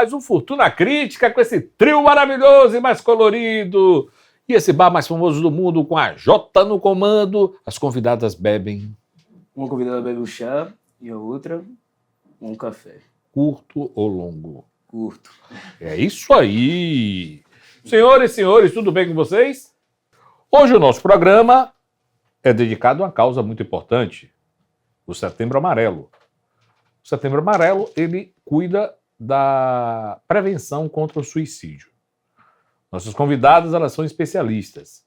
mais um Fortuna Crítica com esse trio maravilhoso e mais colorido. E esse bar mais famoso do mundo com a Jota no comando. As convidadas bebem. Uma convidada bebe um chá e a outra um café. Curto ou longo? Curto. É isso aí. Senhoras e senhores, tudo bem com vocês? Hoje o nosso programa é dedicado a uma causa muito importante, o Setembro Amarelo. O Setembro Amarelo, ele cuida da prevenção contra o suicídio. Nossas convidadas, elas são especialistas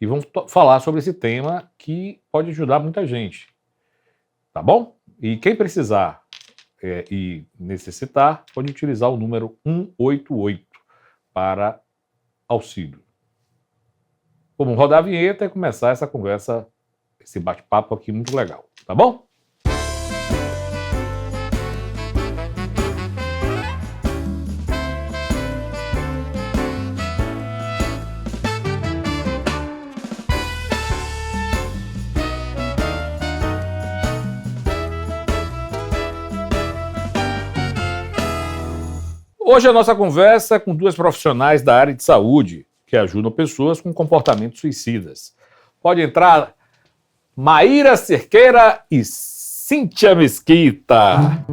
e vão falar sobre esse tema que pode ajudar muita gente, tá bom? E quem precisar e necessitar, pode utilizar o número 188 para auxílio. Vamos rodar a vinheta e começar essa conversa, esse bate-papo aqui muito legal, tá bom? Hoje a nossa conversa é com duas profissionais da área de saúde que ajudam pessoas com comportamentos suicidas. Pode entrar Maíra Cerqueira e Cíntia Mesquita.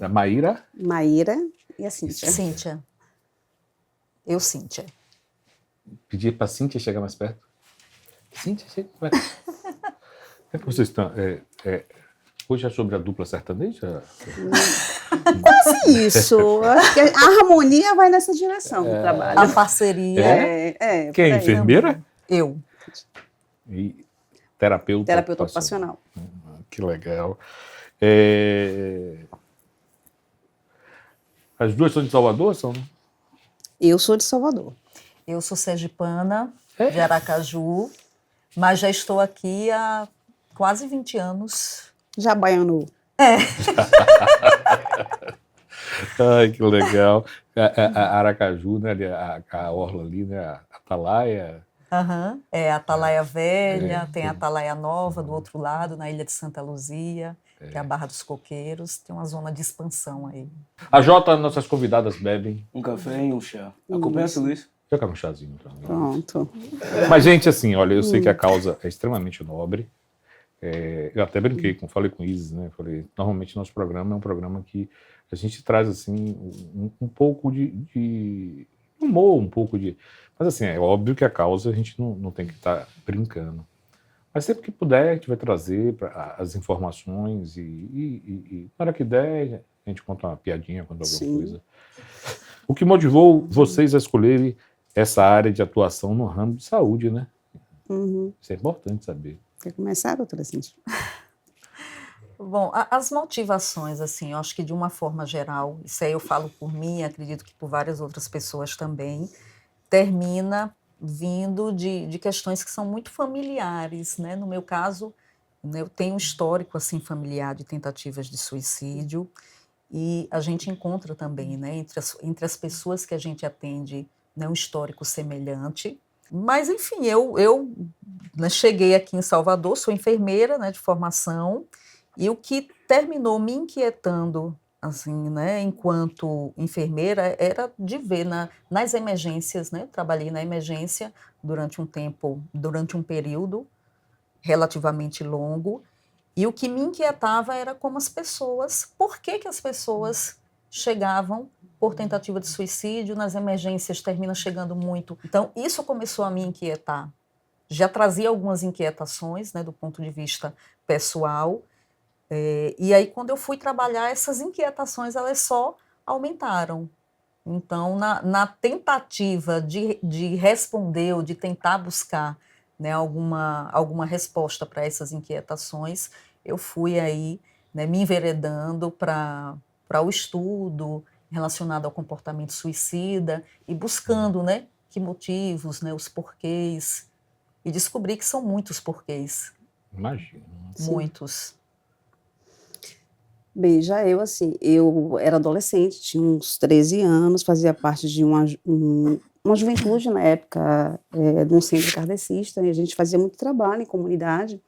Maíra? Maíra e a Cíntia. Cíntia. Eu, Cíntia. Pedir para a Cíntia chegar mais perto. Cíntia, chega. Como é que vocês estão? Hoje é sobre a dupla sertaneja? Quase isso. Acho que a harmonia vai nessa direção do trabalho. A parceria. Quem? Enfermeira? Eu. E terapeuta ocupacional. Que legal. As duas são de Salvador, são? Eu sou de Salvador. Eu sou sergipana, de Aracaju, mas já estou aqui há quase 20 anos. Já baianou. Ai, que legal. A Aracaju, né? A orla ali, né? A Atalaia. Uhum. É a Atalaia Velha, tem a Atalaia Nova do outro lado, na Ilha de Santa Luzia. Que é a Barra dos Coqueiros, tem uma zona de expansão aí. A Jota, nossas convidadas bebem um café e um chá. Acompanha-se, Luiz? Eu quero um chazinho também. Pronto. Mas, gente, assim, olha, eu sei que a causa é extremamente nobre. Eu até brinquei, falei com Isis, né? Falei, normalmente nosso programa é um programa que a gente traz, assim, um pouco de humor, um pouco de... Mas, assim, é óbvio que a causa a gente não tem que estar brincando. Mas sempre que puder, a gente vai trazer as informações e na hora que der, a gente conta uma piadinha, conta alguma coisa. O que motivou vocês a escolherem essa área de atuação no ramo de saúde, né? Uhum. Isso é importante saber. Quer começar, doutora Cíntia? Bom, as motivações, assim, eu acho que de uma forma geral, isso aí eu falo por mim, acredito que por várias outras pessoas também, termina vindo de questões que são muito familiares, né? No meu caso, né, eu tenho um histórico assim, familiar de tentativas de suicídio e a gente encontra também, né, entre as pessoas que a gente atende, né, um histórico semelhante. Mas, enfim, eu né, cheguei aqui em Salvador, sou enfermeira, né, de formação, e o que terminou me inquietando assim, né, enquanto enfermeira, era de ver nas emergências, né, eu trabalhei na emergência durante um período relativamente longo, e o que me inquietava era como as pessoas, por que as pessoas chegavam por tentativa de suicídio, nas emergências termina chegando muito. Então, isso começou a me inquietar. Já trazia algumas inquietações, né, do ponto de vista pessoal, e aí, quando eu fui trabalhar, essas inquietações, elas só aumentaram. Então, na tentativa de responder ou de tentar buscar, né, alguma resposta para essas inquietações, eu fui aí, né, me enveredando para o estudo relacionado ao comportamento suicida e buscando, né, que motivos, né, os porquês e descobri que são muitos porquês, Imagina. Sim. muitos. Bem, já eu, assim, eu era adolescente, tinha uns 13 anos, fazia parte de uma juventude na época, de um centro kardecista, e a gente fazia muito trabalho em comunidade,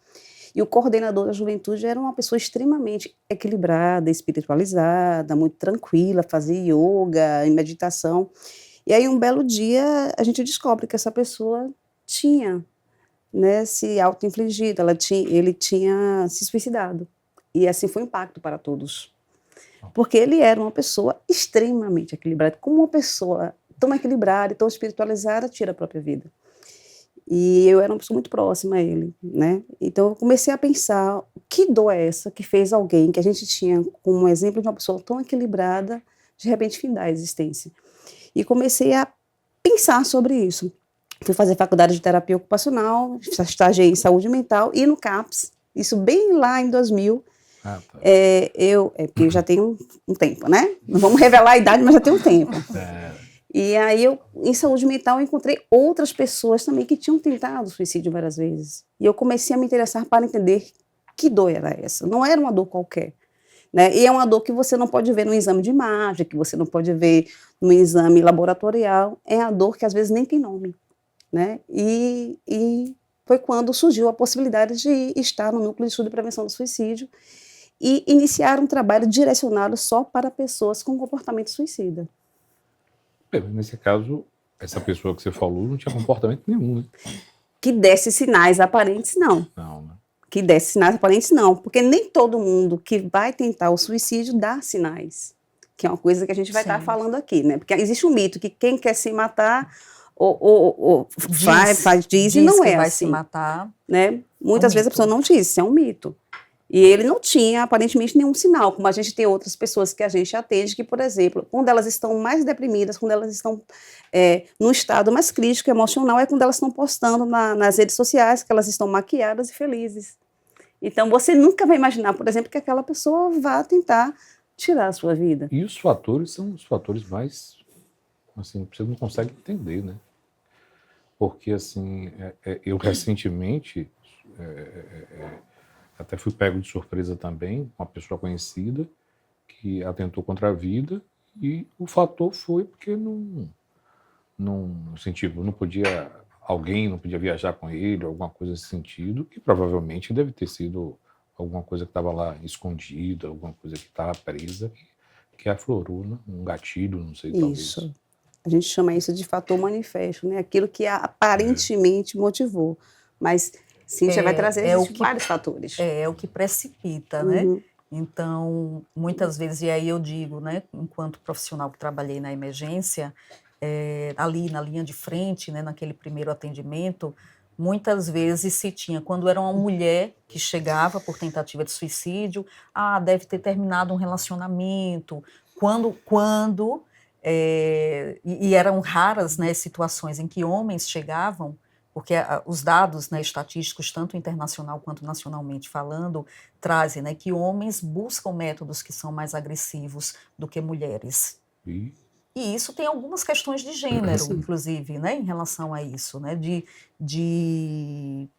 e o coordenador da juventude era uma pessoa extremamente equilibrada, espiritualizada, muito tranquila, fazia yoga e meditação. E aí, um belo dia, a gente descobre que essa pessoa tinha, né, se auto-infligido, ele tinha se suicidado. E assim foi um impacto para todos. Porque ele era uma pessoa extremamente equilibrada. Como uma pessoa tão equilibrada e tão espiritualizada tira a própria vida? E eu era uma pessoa muito próxima a ele, né? Então eu comecei a pensar, que dor é essa que fez alguém que a gente tinha como exemplo de uma pessoa tão equilibrada, de repente findar a existência? E comecei a pensar sobre isso. Fui fazer faculdade de terapia ocupacional, estagiei em saúde mental e no CAPS, isso bem lá em 2000, porque eu já tenho um tempo, né? Não vamos revelar a idade, mas já tem um tempo. E aí em saúde mental, eu encontrei outras pessoas também que tinham tentado suicídio várias vezes. E eu comecei a me interessar para entender que dor era essa. Não era uma dor qualquer, né? E é uma dor que você não pode ver no exame de imagem, que você não pode ver no exame laboratorial. É a dor que às vezes nem tem nome, né? E foi quando surgiu a possibilidade de estar no Núcleo de Estudo e Prevenção do Suicídio e iniciar um trabalho direcionado só para pessoas com comportamento suicida. Nesse caso, essa pessoa que você falou não tinha comportamento nenhum, né? Que desse sinais aparentes, não. Não, né? Que desse sinais aparentes, não. Porque nem todo mundo que vai tentar o suicídio dá sinais. Que é uma coisa que a gente vai estar falando aqui, né? Porque existe um mito que quem quer se matar diz e não é vai assim. Se matar. Né? Muitas vezes a pessoa não diz, isso é um mito. E ele não tinha, aparentemente, nenhum sinal, como a gente tem outras pessoas que a gente atende, que, por exemplo, quando elas estão mais deprimidas, quando elas estão num estado mais crítico, emocional, é quando elas estão postando nas redes sociais que elas estão maquiadas e felizes. Então, você nunca vai imaginar, por exemplo, que aquela pessoa vá tentar tirar a sua vida. E os fatores são os fatores mais, assim, você não consegue entender, né? Porque, assim, eu recentemente... até fui pego de surpresa também, uma pessoa conhecida que atentou contra a vida e o fator foi porque alguém não podia viajar com ele, alguma coisa nesse sentido, que provavelmente deve ter sido alguma coisa que estava lá escondida, alguma coisa que estava presa, que aflorou, né? Um gatilho, não sei, talvez. Isso. A gente chama isso de fator manifesto, né? Aquilo que aparentemente motivou, mas... Cíntia vai trazer vários fatores. É o que precipita, né? Então, muitas vezes, e aí eu digo, né, enquanto profissional que trabalhei na emergência, ali na linha de frente, né, naquele primeiro atendimento, muitas vezes se tinha, quando era uma mulher que chegava por tentativa de suicídio, deve ter terminado um relacionamento, e eram raras, né, situações em que homens chegavam, porque os dados, né, estatísticos, tanto internacional quanto nacionalmente falando, trazem, né, que homens buscam métodos que são mais agressivos do que mulheres. E isso tem algumas questões de gênero, inclusive, né, em relação a isso, né, de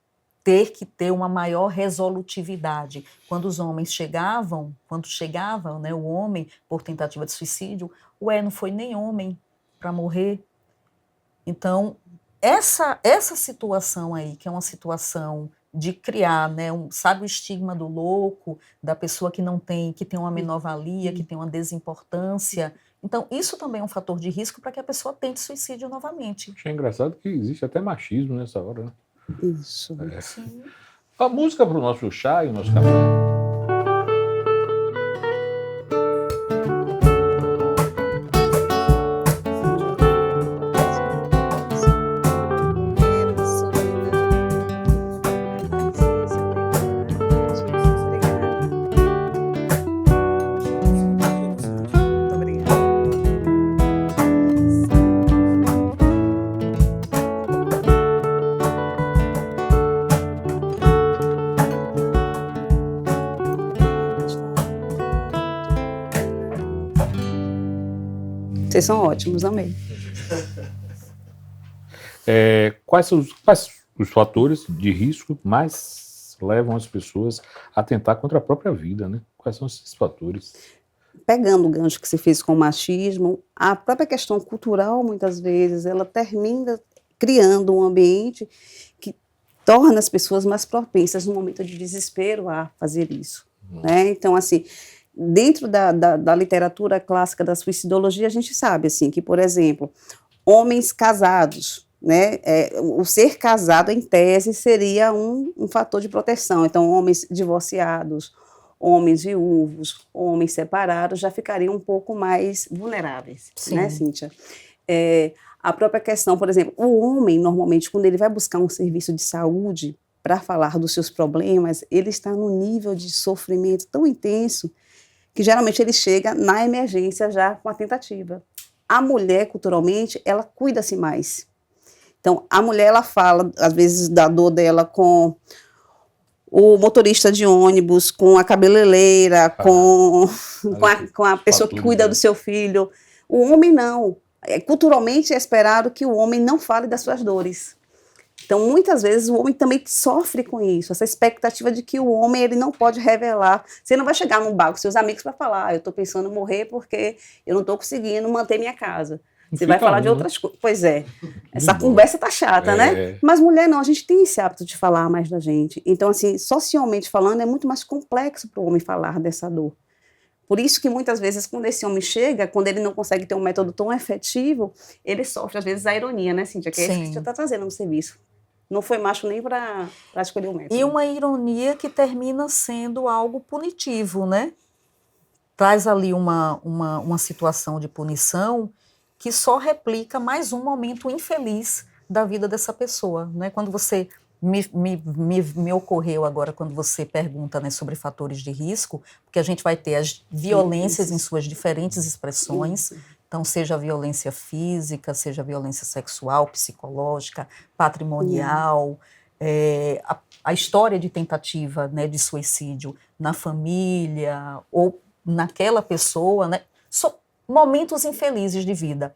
ter que ter uma maior resolutividade. Quando chegava, né, o homem por tentativa de suicídio, não foi nem homem para morrer. Então, essa situação aí, que é uma situação de criar, né, sabe o estigma do louco, da pessoa que tem uma menor-valia, que tem uma desimportância. Então, isso também é um fator de risco para que a pessoa tente suicídio novamente. Achei engraçado que existe até machismo nessa hora, né? Isso. Sim. A música para o nosso chá e o nosso café. Vocês são ótimos, amei. Quais os fatores de risco mais levam as pessoas a tentar contra a própria vida, né? Quais são esses fatores? Pegando o gancho que você fez com o machismo, a própria questão cultural, muitas vezes, ela termina criando um ambiente que torna as pessoas mais propensas, no momento de desespero, a fazer isso. Né? Então, assim, dentro da literatura clássica da suicidologia, a gente sabe, assim, que, por exemplo, homens casados, né, o ser casado, em tese, seria um fator de proteção. Então, homens divorciados, homens viúvos, homens separados, já ficariam um pouco mais vulneráveis, Sim. né, Cíntia? A própria questão, por exemplo, o homem, normalmente, quando ele vai buscar um serviço de saúde para falar dos seus problemas, ele está num nível de sofrimento tão intenso que, geralmente, ele chega na emergência já com a tentativa. A mulher, culturalmente, ela cuida-se mais. Então, a mulher, ela fala, às vezes, da dor dela com o motorista de ônibus, com a cabeleireira, com a pessoa que cuida do seu filho. O homem não. Culturalmente é esperado que o homem não fale das suas dores. Então, muitas vezes, o homem também sofre com isso, essa expectativa de que o homem ele não pode revelar. Você não vai chegar num bar com seus amigos para falar, eu estou pensando em morrer porque eu não estou conseguindo manter minha casa. Você vai falar de outras coisas. Pois é, essa conversa tá chata, né? Mas mulher não, a gente tem esse hábito de falar mais da gente. Então, assim, socialmente falando, é muito mais complexo para o homem falar dessa dor. Por isso que muitas vezes, quando esse homem chega, quando ele não consegue ter um método tão efetivo, ele sofre, às vezes, a ironia, né, Cíntia? Que é isso que você está trazendo no serviço. Não foi macho nem para escolher o método. E uma ironia que termina sendo algo punitivo, né? Traz ali uma situação de punição que só replica mais um momento infeliz da vida dessa pessoa, né? Quando você me ocorreu agora quando você pergunta, né, sobre fatores de risco, porque a gente vai ter as violências em suas diferentes expressões, então seja a violência física, seja a violência sexual, psicológica, patrimonial, a história de tentativa, né, de suicídio na família ou naquela pessoa, né? Momentos infelizes de vida.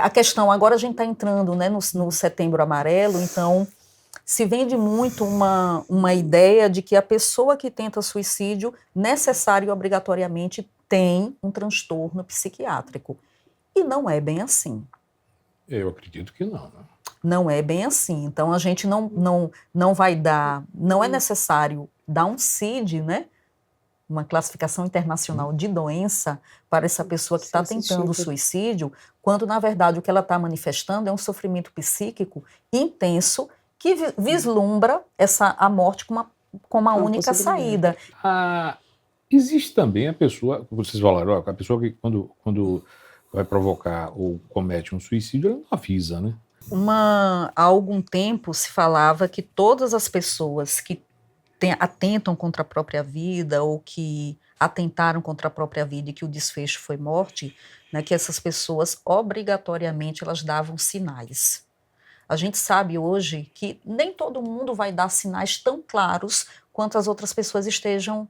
A questão, agora a gente está entrando, né, no Setembro Amarelo, então se vende muito uma ideia de que a pessoa que tenta suicídio necessário e obrigatoriamente tem um transtorno psiquiátrico. E não é bem assim. Eu acredito que não, né? Não é bem assim. Então a gente não vai dar, não é necessário dar um CID, né? Uma classificação internacional de doença para essa pessoa que está tentando suicídio, quando, na verdade, o que ela está manifestando é um sofrimento psíquico intenso que vislumbra a morte como uma única saída. Existe também a pessoa, vocês falaram, a pessoa que quando vai provocar ou comete um suicídio, ela não avisa, né? Há algum tempo se falava que todas as pessoas que atentam contra a própria vida ou que atentaram contra a própria vida e que o desfecho foi morte, né, que essas pessoas obrigatoriamente elas davam sinais. A gente sabe hoje que nem todo mundo vai dar sinais tão claros quanto as outras pessoas estejam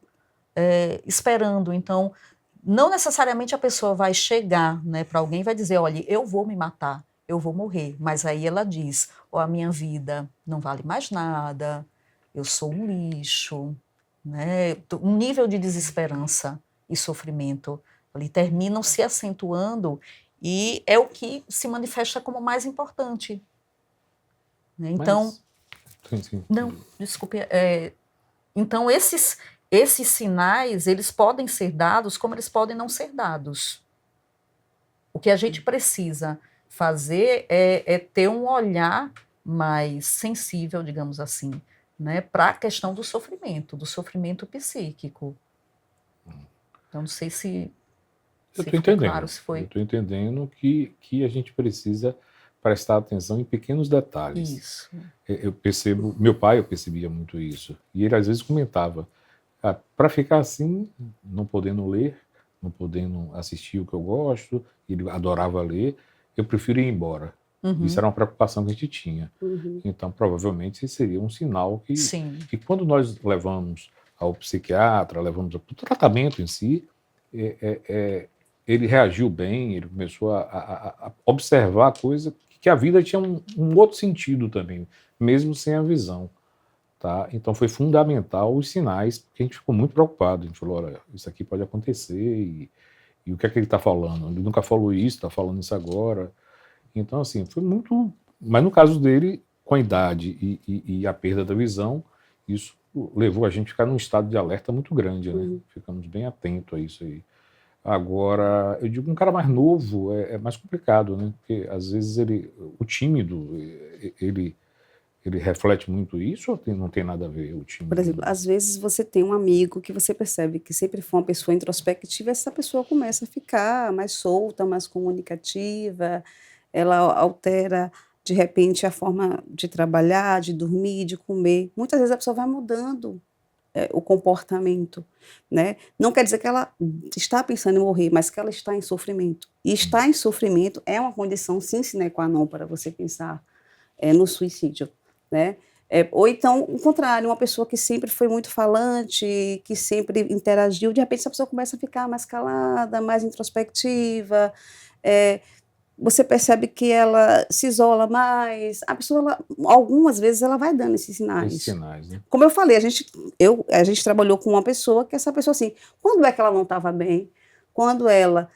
esperando. Então, não necessariamente a pessoa vai chegar, né, para alguém e vai dizer, olha, eu vou me matar, eu vou morrer. Mas aí ela diz, a minha vida não vale mais nada, eu sou um lixo, né? Um nível de desesperança e sofrimento ali terminam se acentuando e é o que se manifesta como mais importante. Né? Então, sim. Não, desculpe. Então, esses sinais, eles podem ser dados como eles podem não ser dados. O que a gente precisa fazer é ter um olhar mais sensível, digamos assim, né, para a questão do sofrimento psíquico. Então, não sei se ficou claro, se foi. Eu estou entendendo que a gente precisa prestar atenção em pequenos detalhes. Isso. Eu percebo, meu pai, eu percebia muito isso, e ele às vezes comentava, para ficar assim, não podendo ler, não podendo assistir o que eu gosto, ele adorava ler, eu prefiro ir embora. Uhum. Isso era uma preocupação que a gente tinha. Uhum. Então, provavelmente, esse seria um sinal que quando nós levamos ao psiquiatra, levamos ao tratamento em si, ele reagiu bem, ele começou a observar a coisa, que a vida tinha um outro sentido também. mesmo sem a visão. Tá? Então foi fundamental os sinais, porque a gente ficou muito preocupado. A gente falou, olha, isso aqui pode acontecer, e o que é que ele está falando? Ele nunca falou isso, está falando isso agora. Então, assim, foi muito... Mas no caso dele, com a idade e a perda da visão, isso levou a gente a ficar num estado de alerta muito grande, né? Ficamos bem atentos a isso aí. Agora, eu digo, um cara mais novo é mais complicado, né? Porque às vezes o tímido, ele reflete muito isso ou não tem nada a ver o tímido? Por exemplo, às vezes você tem um amigo que você percebe que sempre foi uma pessoa introspectiva, essa pessoa começa a ficar mais solta, mais comunicativa, ela altera, de repente, a forma de trabalhar, de dormir, de comer. Muitas vezes a pessoa vai mudando o comportamento, né? Não quer dizer que ela está pensando em morrer, mas que ela está em sofrimento. E estar em sofrimento é uma condição, sim, sine qua non, para você pensar no suicídio, né? Ou então, o contrário, uma pessoa que sempre foi muito falante, que sempre interagiu, de repente essa pessoa começa a ficar mais calada, mais introspectiva, você percebe que ela se isola mais, a pessoa, algumas vezes, ela vai dando esses sinais. Esses sinais, né? Como eu falei, a gente trabalhou com uma pessoa que essa pessoa, assim, quando é que ela não estava bem, quando ela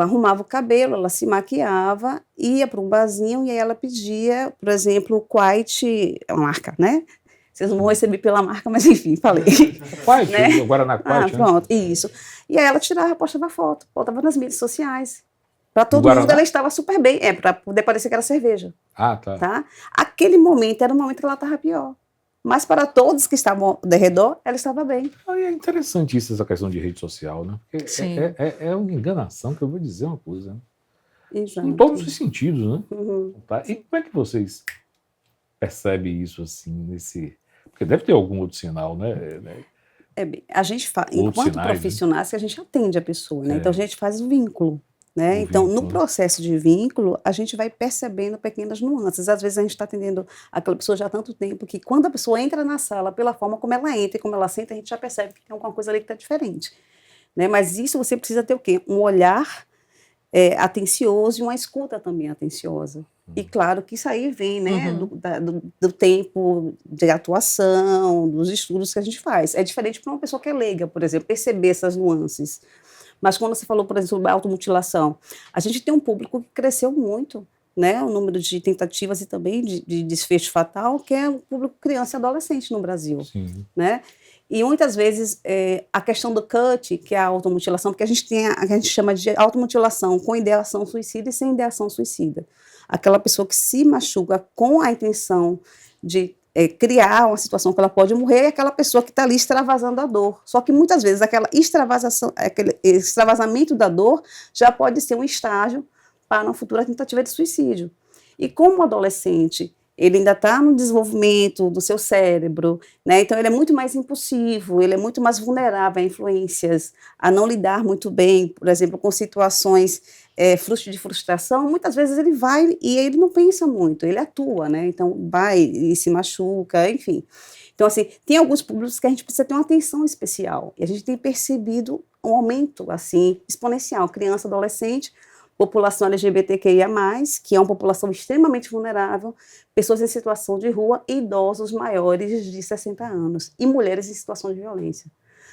arrumava o cabelo, ela se maquiava, ia para um barzinho e aí ela pedia, por exemplo, o Quite, a marca, né? Vocês não vão receber pela marca, mas enfim, falei. Quite, né? O Guaraná Quite, pronto, isso. E aí ela tirava, postava foto, botava nas mídias sociais. Para todo Guaraná? mundo ela estava super bem, para poder parecer que era cerveja. Ah, tá. Aquele momento era o momento que ela estava pior. Mas para todos que estavam ao redor, ela estava bem. É interessante isso, essa questão de rede social, né? Porque é uma enganação que eu vou dizer uma coisa. Né? Exato. Em todos os sentidos, né? Uhum. Tá? E como é que vocês percebem isso assim, porque deve ter algum outro sinal, né? A gente enquanto sinais, profissionais, que a gente atende a pessoa, né? É. Então a gente faz o vínculo. Né? Então, no processo de vínculo, a gente vai percebendo pequenas nuances. Às vezes a gente está atendendo aquela pessoa já há tanto tempo que quando a pessoa entra na sala, pela forma como ela entra e como ela senta, a gente já percebe que tem alguma coisa ali que está diferente. Né? Mas isso você precisa ter o quê? Um olhar atencioso e uma escuta também atenciosa. E claro que isso aí vem, né, do tempo de atuação, dos estudos que a gente faz. É diferente para uma pessoa que é leiga, por exemplo, perceber essas nuances. Mas quando você falou, por exemplo, sobre a automutilação, a gente tem um público que cresceu muito, né, o número de tentativas e também de desfecho fatal, que é o público criança e adolescente no Brasil. Sim. Né? E muitas vezes a questão do cut, que é a automutilação, porque a gente chama de automutilação com ideação suicida e sem ideação suicida. Aquela pessoa que se machuca com a intenção de criar uma situação que ela pode morrer, é aquela pessoa que está ali extravasando a dor. Só que muitas vezes aquele extravasamento da dor já pode ser um estágio para uma futura tentativa de suicídio. E como o adolescente, ele ainda está no desenvolvimento do seu cérebro, né? Então ele é muito mais impulsivo, ele é muito mais vulnerável a influências, a não lidar muito bem, por exemplo, com situações de frustração. Muitas vezes ele vai e ele não pensa muito, ele atua, né? Então vai e se machuca, enfim. Então, assim, tem alguns públicos que a gente precisa ter uma atenção especial, e a gente tem percebido um aumento, assim, exponencial, criança, adolescente, população LGBTQIA+, que é uma população extremamente vulnerável, pessoas em situação de rua e idosos maiores de 60 anos, e mulheres em situação de violência.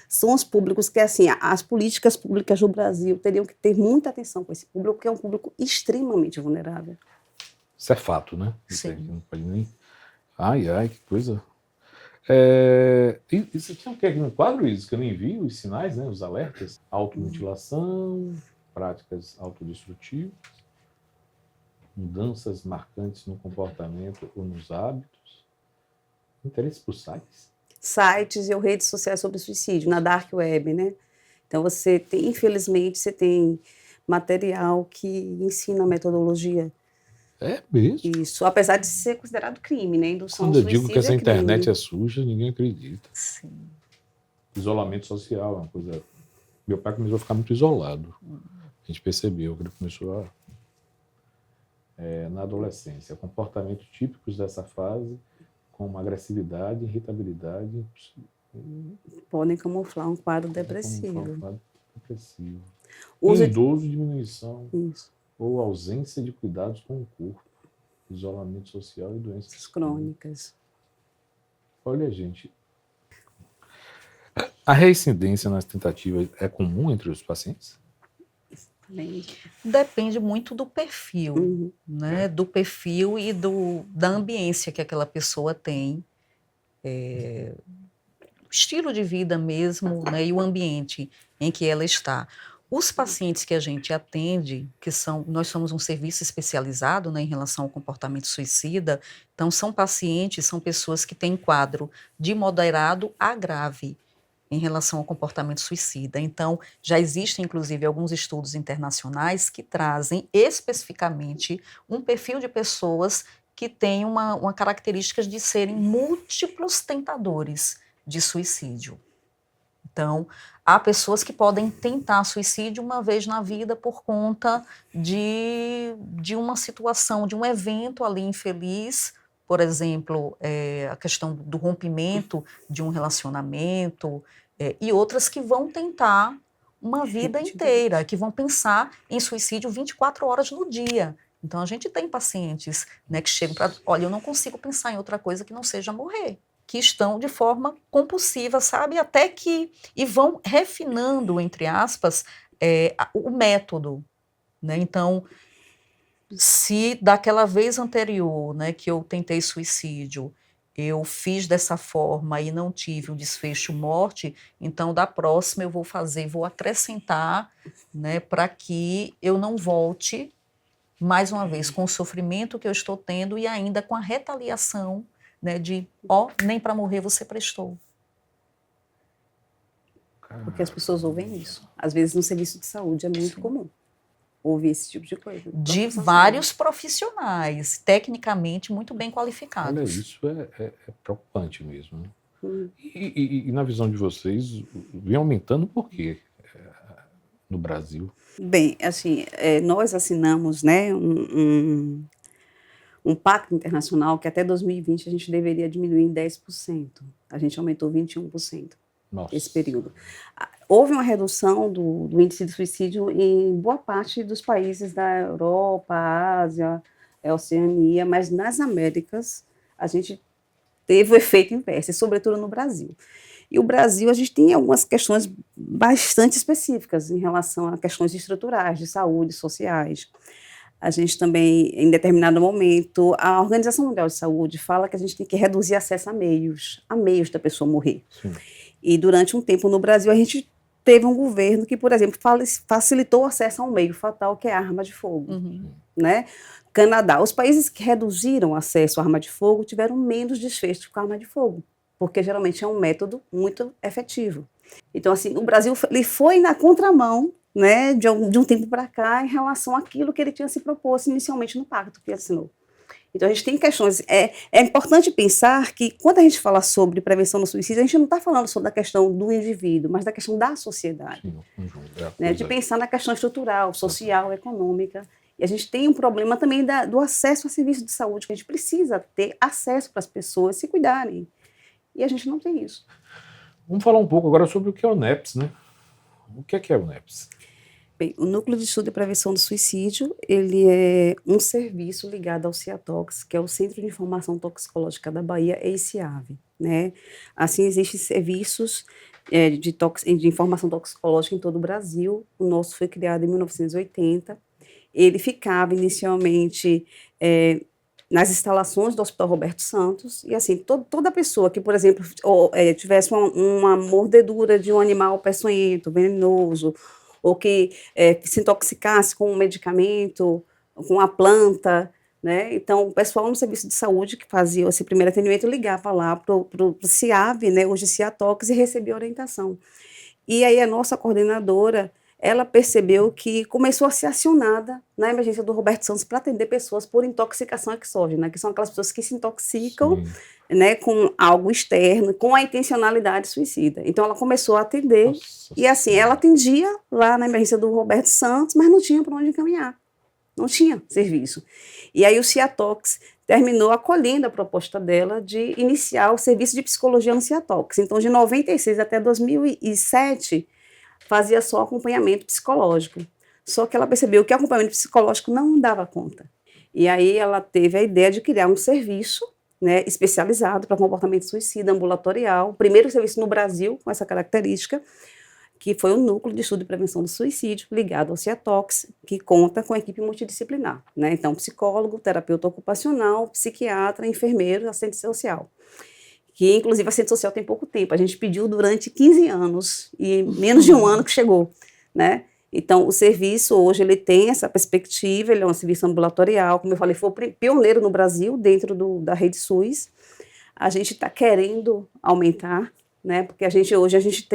São os públicos que, assim, as políticas públicas do Brasil teriam que ter muita atenção com esse público, porque é um público extremamente vulnerável. Isso é fato, né? Sim. Não pode nem... Ai, que coisa. E você tinha o que aqui no quadro, Isis, que eu nem vi, os sinais, né? Os alertas, automutilação, práticas autodestrutivas, mudanças marcantes no comportamento ou nos hábitos, interesse por sites e redes sociais sobre suicídio, na dark web, né? Então infelizmente, você tem material que ensina a metodologia. É mesmo? Isso, apesar de ser considerado crime, né? Indução ao Quando eu suicídio digo que essa crime. internet é suja, ninguém acredita. Sim. Isolamento social é uma coisa... Meu pai começou a ficar muito isolado. A gente percebeu que ele começou na adolescência. Comportamentos típicos dessa fase, como agressividade, irritabilidade... Podem camuflar um quadro depressivo. Idoso, diminuição ou ausência de cuidados com o corpo. Isolamento social e doenças crônicas. Olha, gente, a reincidência nas tentativas é comum entre os pacientes? Também. Depende muito do perfil, Uhum. né? Do perfil e da ambiência que aquela pessoa tem, o estilo de vida mesmo, né? E o ambiente em que ela está. Os pacientes que a gente atende, nós somos um serviço especializado, né, em relação ao comportamento suicida, então são pessoas que têm quadro de moderado a grave em relação ao comportamento suicida. Então, já existem, inclusive, alguns estudos internacionais que trazem especificamente um perfil de pessoas que têm uma característica de serem múltiplos tentadores de suicídio. Então, há pessoas que podem tentar suicídio uma vez na vida por conta de uma situação, de um evento ali infeliz, por exemplo, a questão do rompimento de um relacionamento, e outras que vão tentar uma vida inteira, que vão pensar em suicídio 24 horas no dia. Então, a gente tem pacientes, né, que chegam para, olha, eu não consigo pensar em outra coisa que não seja morrer, que estão de forma compulsiva, sabe? Até que, e vão refinando, entre aspas, o método, né? Então, se daquela vez anterior, né, que eu tentei suicídio, eu fiz dessa forma e não tive o desfecho morte, então da próxima eu vou acrescentar, né, para que eu não volte mais uma vez com o sofrimento que eu estou tendo e ainda com a retaliação, né, de, nem para morrer você prestou. Porque as pessoas ouvem isso. Às vezes no serviço de saúde é muito comum ouvir esse tipo de coisa. De vários profissionais, tecnicamente muito bem qualificados. Olha, isso é preocupante mesmo, né? E na visão de vocês, vem aumentando por quê no Brasil? Bem, assim, nós assinamos, né, um pacto internacional que até 2020 a gente deveria diminuir em 10%. A gente aumentou 21%. Nossa. Esse período. Houve uma redução do índice de suicídio em boa parte dos países da Europa, Ásia, Oceania, mas nas Américas a gente teve o efeito inverso, e sobretudo no Brasil. E o Brasil, a gente tem algumas questões bastante específicas em relação a questões estruturais, de saúde, sociais. A gente também, em determinado momento, a Organização Mundial de Saúde fala que a gente tem que reduzir acesso a meios da pessoa morrer. Sim. E durante um tempo no Brasil, a gente teve um governo que, por exemplo, facilitou o acesso a um meio fatal, que é a arma de fogo. Uhum. Né? Canadá, os países que reduziram o acesso à arma de fogo tiveram menos desfecho com a arma de fogo, porque geralmente é um método muito efetivo. Então, assim, o Brasil ele foi na contramão, né, de um tempo para cá, em relação àquilo que ele tinha se proposto inicialmente no pacto que assinou. Então, a gente tem questões. É importante pensar que, quando a gente fala sobre prevenção do suicídio, a gente não está falando só da questão do indivíduo, mas da questão da sociedade. Sim, né, de pensar na questão estrutural, social, econômica. E a gente tem um problema também do acesso a serviços de saúde, que a gente precisa ter acesso para as pessoas se cuidarem. E a gente não tem isso. Vamos falar um pouco agora sobre o que é o NEPS, né? O que é o NEPS? Bem, o Núcleo de Estudo e Prevenção do Suicídio, ele é um serviço ligado ao CIATOX, que é o Centro de Informação Toxicológica da Bahia, EICIAV, né? Assim, existem serviços de informação toxicológica em todo o Brasil. O nosso foi criado em 1980. Ele ficava inicialmente nas instalações do Hospital Roberto Santos, e assim, toda pessoa que, por exemplo, tivesse uma mordedura de um animal peçonhento, venenoso, ou que se intoxicasse com um medicamento, com a planta, né? Então, o pessoal no serviço de saúde que fazia esse primeiro atendimento ligava lá para o CIAV, né, hoje CIATOX, e recebia orientação. E aí a nossa coordenadora, ela percebeu que começou a ser acionada na emergência do Roberto Santos para atender pessoas por intoxicação exógena, que são aquelas pessoas que se intoxicam, né, com algo externo, com a intencionalidade suicida. Então, ela começou a atender, e assim, ela atendia lá na emergência do Roberto Santos, mas não tinha para onde encaminhar, não tinha serviço. E aí o CIATOX terminou acolhendo a proposta dela de iniciar o serviço de psicologia no CIATOX. Então, de 96 até 2007, fazia só acompanhamento psicológico. Só que ela percebeu que o acompanhamento psicológico não dava conta. E aí ela teve a ideia de criar um serviço, né, especializado para comportamento suicida ambulatorial, o primeiro serviço no Brasil com essa característica, que foi o Núcleo de Estudo e Prevenção do Suicídio, ligado ao CIATOX, que conta com a equipe multidisciplinar, né? Então, psicólogo, terapeuta ocupacional, psiquiatra, enfermeiro, assistente social. Que, inclusive, assistente social tem pouco tempo. A gente pediu durante 15 anos e menos de um ano que chegou, né? Então, o serviço hoje ele tem essa perspectiva, ele é um serviço ambulatorial, como eu falei, foi o pioneiro no Brasil, dentro da rede SUS. A gente está querendo aumentar, né? Porque hoje a gente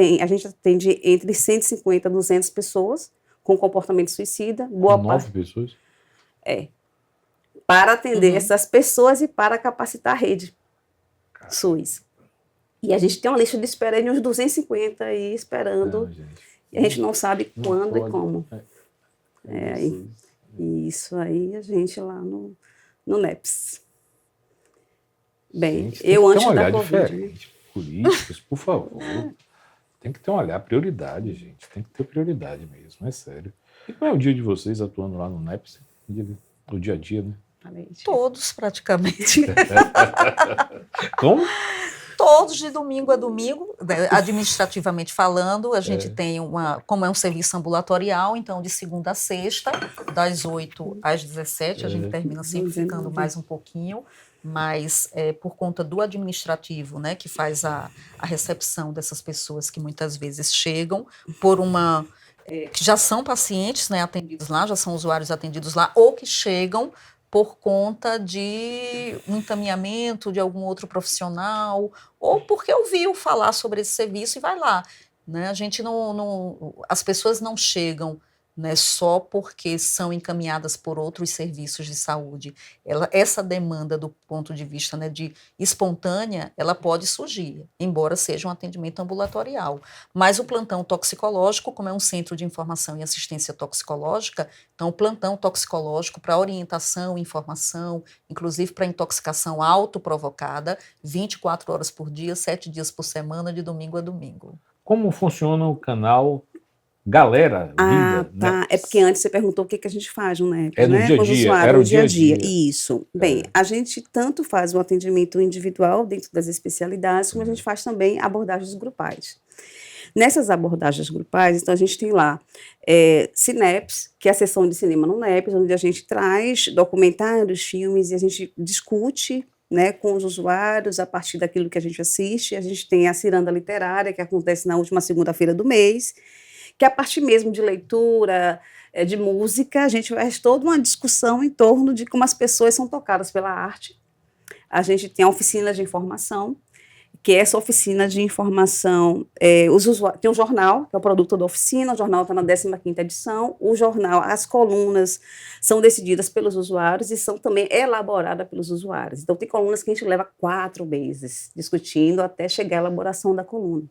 atende entre 150 e 200 pessoas com comportamento suicida. Boa 9 pessoas? Para atender essas pessoas e para capacitar a rede SUS. E a gente tem uma lista de espera aí de uns 250 aí esperando. E a gente não sabe quando e como. Isso aí a gente lá no NEPS. Bem, gente, eu antes um da olhar Covid. diferente. Políticos, por favor. Tem que ter um olhar, prioridade, gente. Tem que ter prioridade mesmo, é sério. E como é o dia de vocês atuando lá no NEPS? O dia a dia, né? Todos, praticamente. Como? Todos de domingo a domingo, administrativamente falando, a gente tem como é um serviço ambulatorial, então de segunda a sexta, das 8 às 17, a gente termina sempre ficando mais um pouquinho, mas por conta do administrativo, né, que faz a recepção dessas pessoas que muitas vezes chegam que já são pacientes, né, atendidos lá, já são usuários atendidos lá, ou que chegam por conta de um encaminhamento de algum outro profissional, ou porque ouviu falar sobre esse serviço e vai lá, né? A gente as pessoas não chegam, né, só porque são encaminhadas por outros serviços de saúde. Essa demanda do ponto de vista, né, de espontânea, ela pode surgir, embora seja um atendimento ambulatorial. Mas o plantão toxicológico, como é um centro de informação e assistência toxicológica, então o plantão toxicológico para orientação, informação, inclusive para intoxicação autoprovocada, 24 horas por dia, 7 dias por semana, de domingo a domingo. Como funciona o canal Galera Vida? Tá. Né? É porque antes você perguntou o que a gente faz no NEPS, É no né? dia a Com os dia, usuários, era o no dia a dia a dia. dia. Isso. Bem, a gente tanto faz o atendimento individual dentro das especialidades, como a gente faz também abordagens grupais. Nessas abordagens grupais, então a gente tem lá Cineps, que é a sessão de cinema no NEPS, onde a gente traz documentários, filmes, e a gente discute, né, com os usuários a partir daquilo que a gente assiste. A gente tem a ciranda literária, que acontece na última segunda-feira do mês, que a partir mesmo de leitura, de música, a gente faz toda uma discussão em torno de como as pessoas são tocadas pela arte. A gente tem a oficina de informação, que essa oficina de informação, tem o jornal, que é o produto da oficina, o jornal está na 15ª edição, o jornal, as colunas são decididas pelos usuários e são também elaboradas pelos usuários. Então, tem colunas que a gente leva 4 meses discutindo até chegar à elaboração da coluna.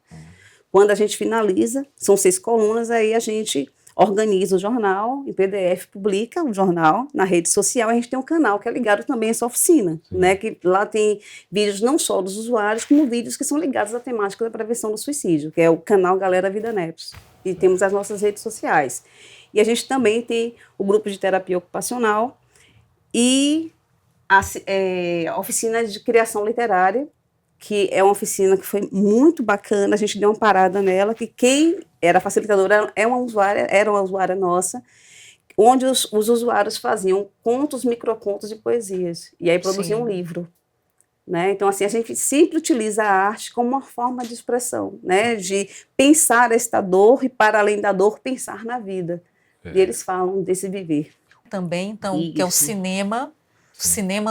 Quando a gente finaliza, são 6 colunas, aí a gente organiza o jornal em PDF, publica o jornal na rede social. A gente tem um canal que é ligado também a essa oficina, né, que lá tem vídeos não só dos usuários, como vídeos que são ligados à temática da prevenção do suicídio, que é o canal Galera Vida NEPS. E temos as nossas redes sociais. E a gente também tem o grupo de terapia ocupacional e a oficina de criação literária, que é uma oficina que foi muito bacana. A gente deu uma parada nela, que quem era facilitadora era uma usuária nossa, onde os usuários faziam contos, microcontos e poesias, e aí produziam um livro. Né? Então, assim, a gente sempre utiliza a arte como uma forma de expressão, né? De pensar esta dor e, para além da dor, pensar na vida. E eles falam desse viver. Também, então, que é o cinema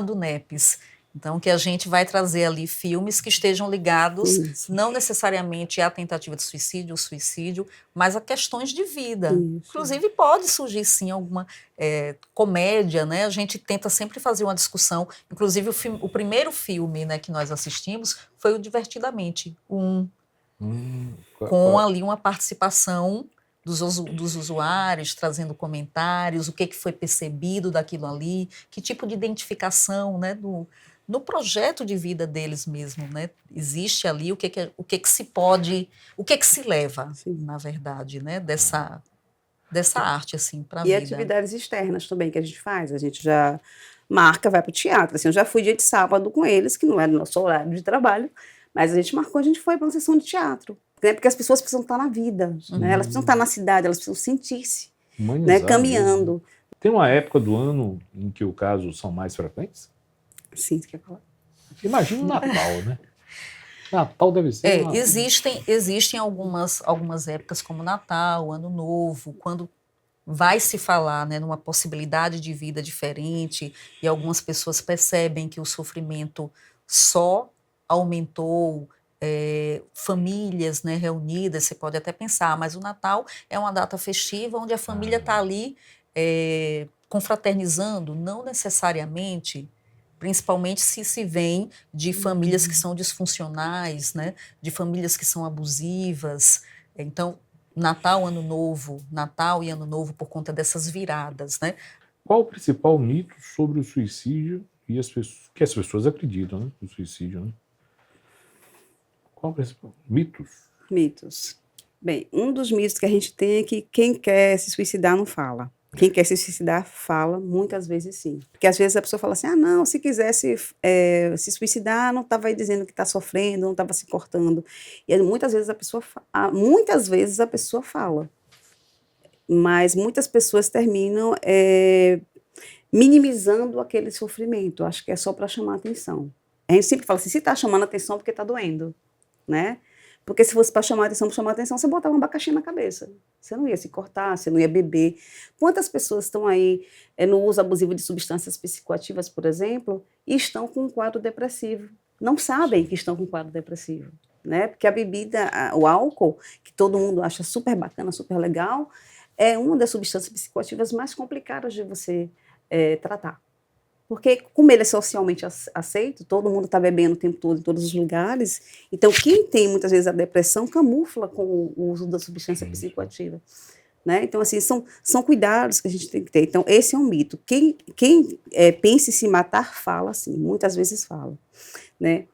do NEPS. Então, que a gente vai trazer ali filmes que estejam ligados não necessariamente à tentativa de suicídio, mas a questões de vida. Inclusive, pode surgir, sim, alguma comédia, né? A gente tenta sempre fazer uma discussão. Inclusive, o primeiro filme, né, que nós assistimos foi o Divertidamente, com ali uma participação dos usuários, trazendo comentários, o que foi percebido daquilo ali, que tipo de identificação, né, no projeto de vida deles mesmo, né? Existe ali o que se pode, o que se leva, na verdade, né? Dessa arte, assim, para a vida. E atividades externas também que a gente faz. A gente já marca, vai para o teatro. Assim, eu já fui dia de sábado com eles, que não era o nosso horário de trabalho, mas a gente marcou, a gente foi para uma sessão de teatro. Né? Porque as pessoas precisam estar na vida, né? Elas precisam estar na cidade, elas precisam sentir-se, né? Caminhando. Mesmo. Tem uma época do ano em que os casos são mais frequentes? Sim, você quer falar? Imagina o Natal, né? Natal deve ser Existem algumas épocas como Natal, Ano Novo, quando vai se falar, né, numa possibilidade de vida diferente e algumas pessoas percebem que o sofrimento só aumentou, famílias, né, reunidas, você pode até pensar, mas o Natal é uma data festiva onde a família está ali confraternizando, não necessariamente, principalmente se vem de famílias que são disfuncionais, né, de famílias que são abusivas. Então, Natal e Ano Novo por conta dessas viradas, né? Qual o principal mito sobre o suicídio e que as pessoas acreditam, né, no suicídio, né? Qual o principal? Mitos. Bem, um dos mitos que a gente tem é que quem quer se suicidar não fala. Quem quer se suicidar fala, muitas vezes sim. Porque às vezes a pessoa fala assim, não, se quisesse se suicidar, não estava aí dizendo que está sofrendo, não estava se cortando. E muitas vezes a pessoa fala. Mas muitas pessoas terminam minimizando aquele sofrimento. Acho que é só para chamar atenção. A gente sempre fala assim, se está chamando atenção, porque está doendo, né? Porque se fosse para chamar atenção, você botava um abacaxi na cabeça. Você não ia se cortar, você não ia beber. Quantas pessoas estão aí no uso abusivo de substâncias psicoativas, por exemplo, e estão com um quadro depressivo? Não sabem que estão com um quadro depressivo, né? Porque a bebida, o álcool, que todo mundo acha super bacana, super legal, é uma das substâncias psicoativas mais complicadas de você tratar. Porque, como ele é socialmente aceito, todo mundo está bebendo o tempo todo, em todos os lugares, então quem tem, muitas vezes, a depressão, camufla com o uso da substância psicoativa. Né? Então, assim, são cuidados que a gente tem que ter. Então, esse é um mito. Quem pensa em se matar, fala, sim, muitas vezes fala. Né?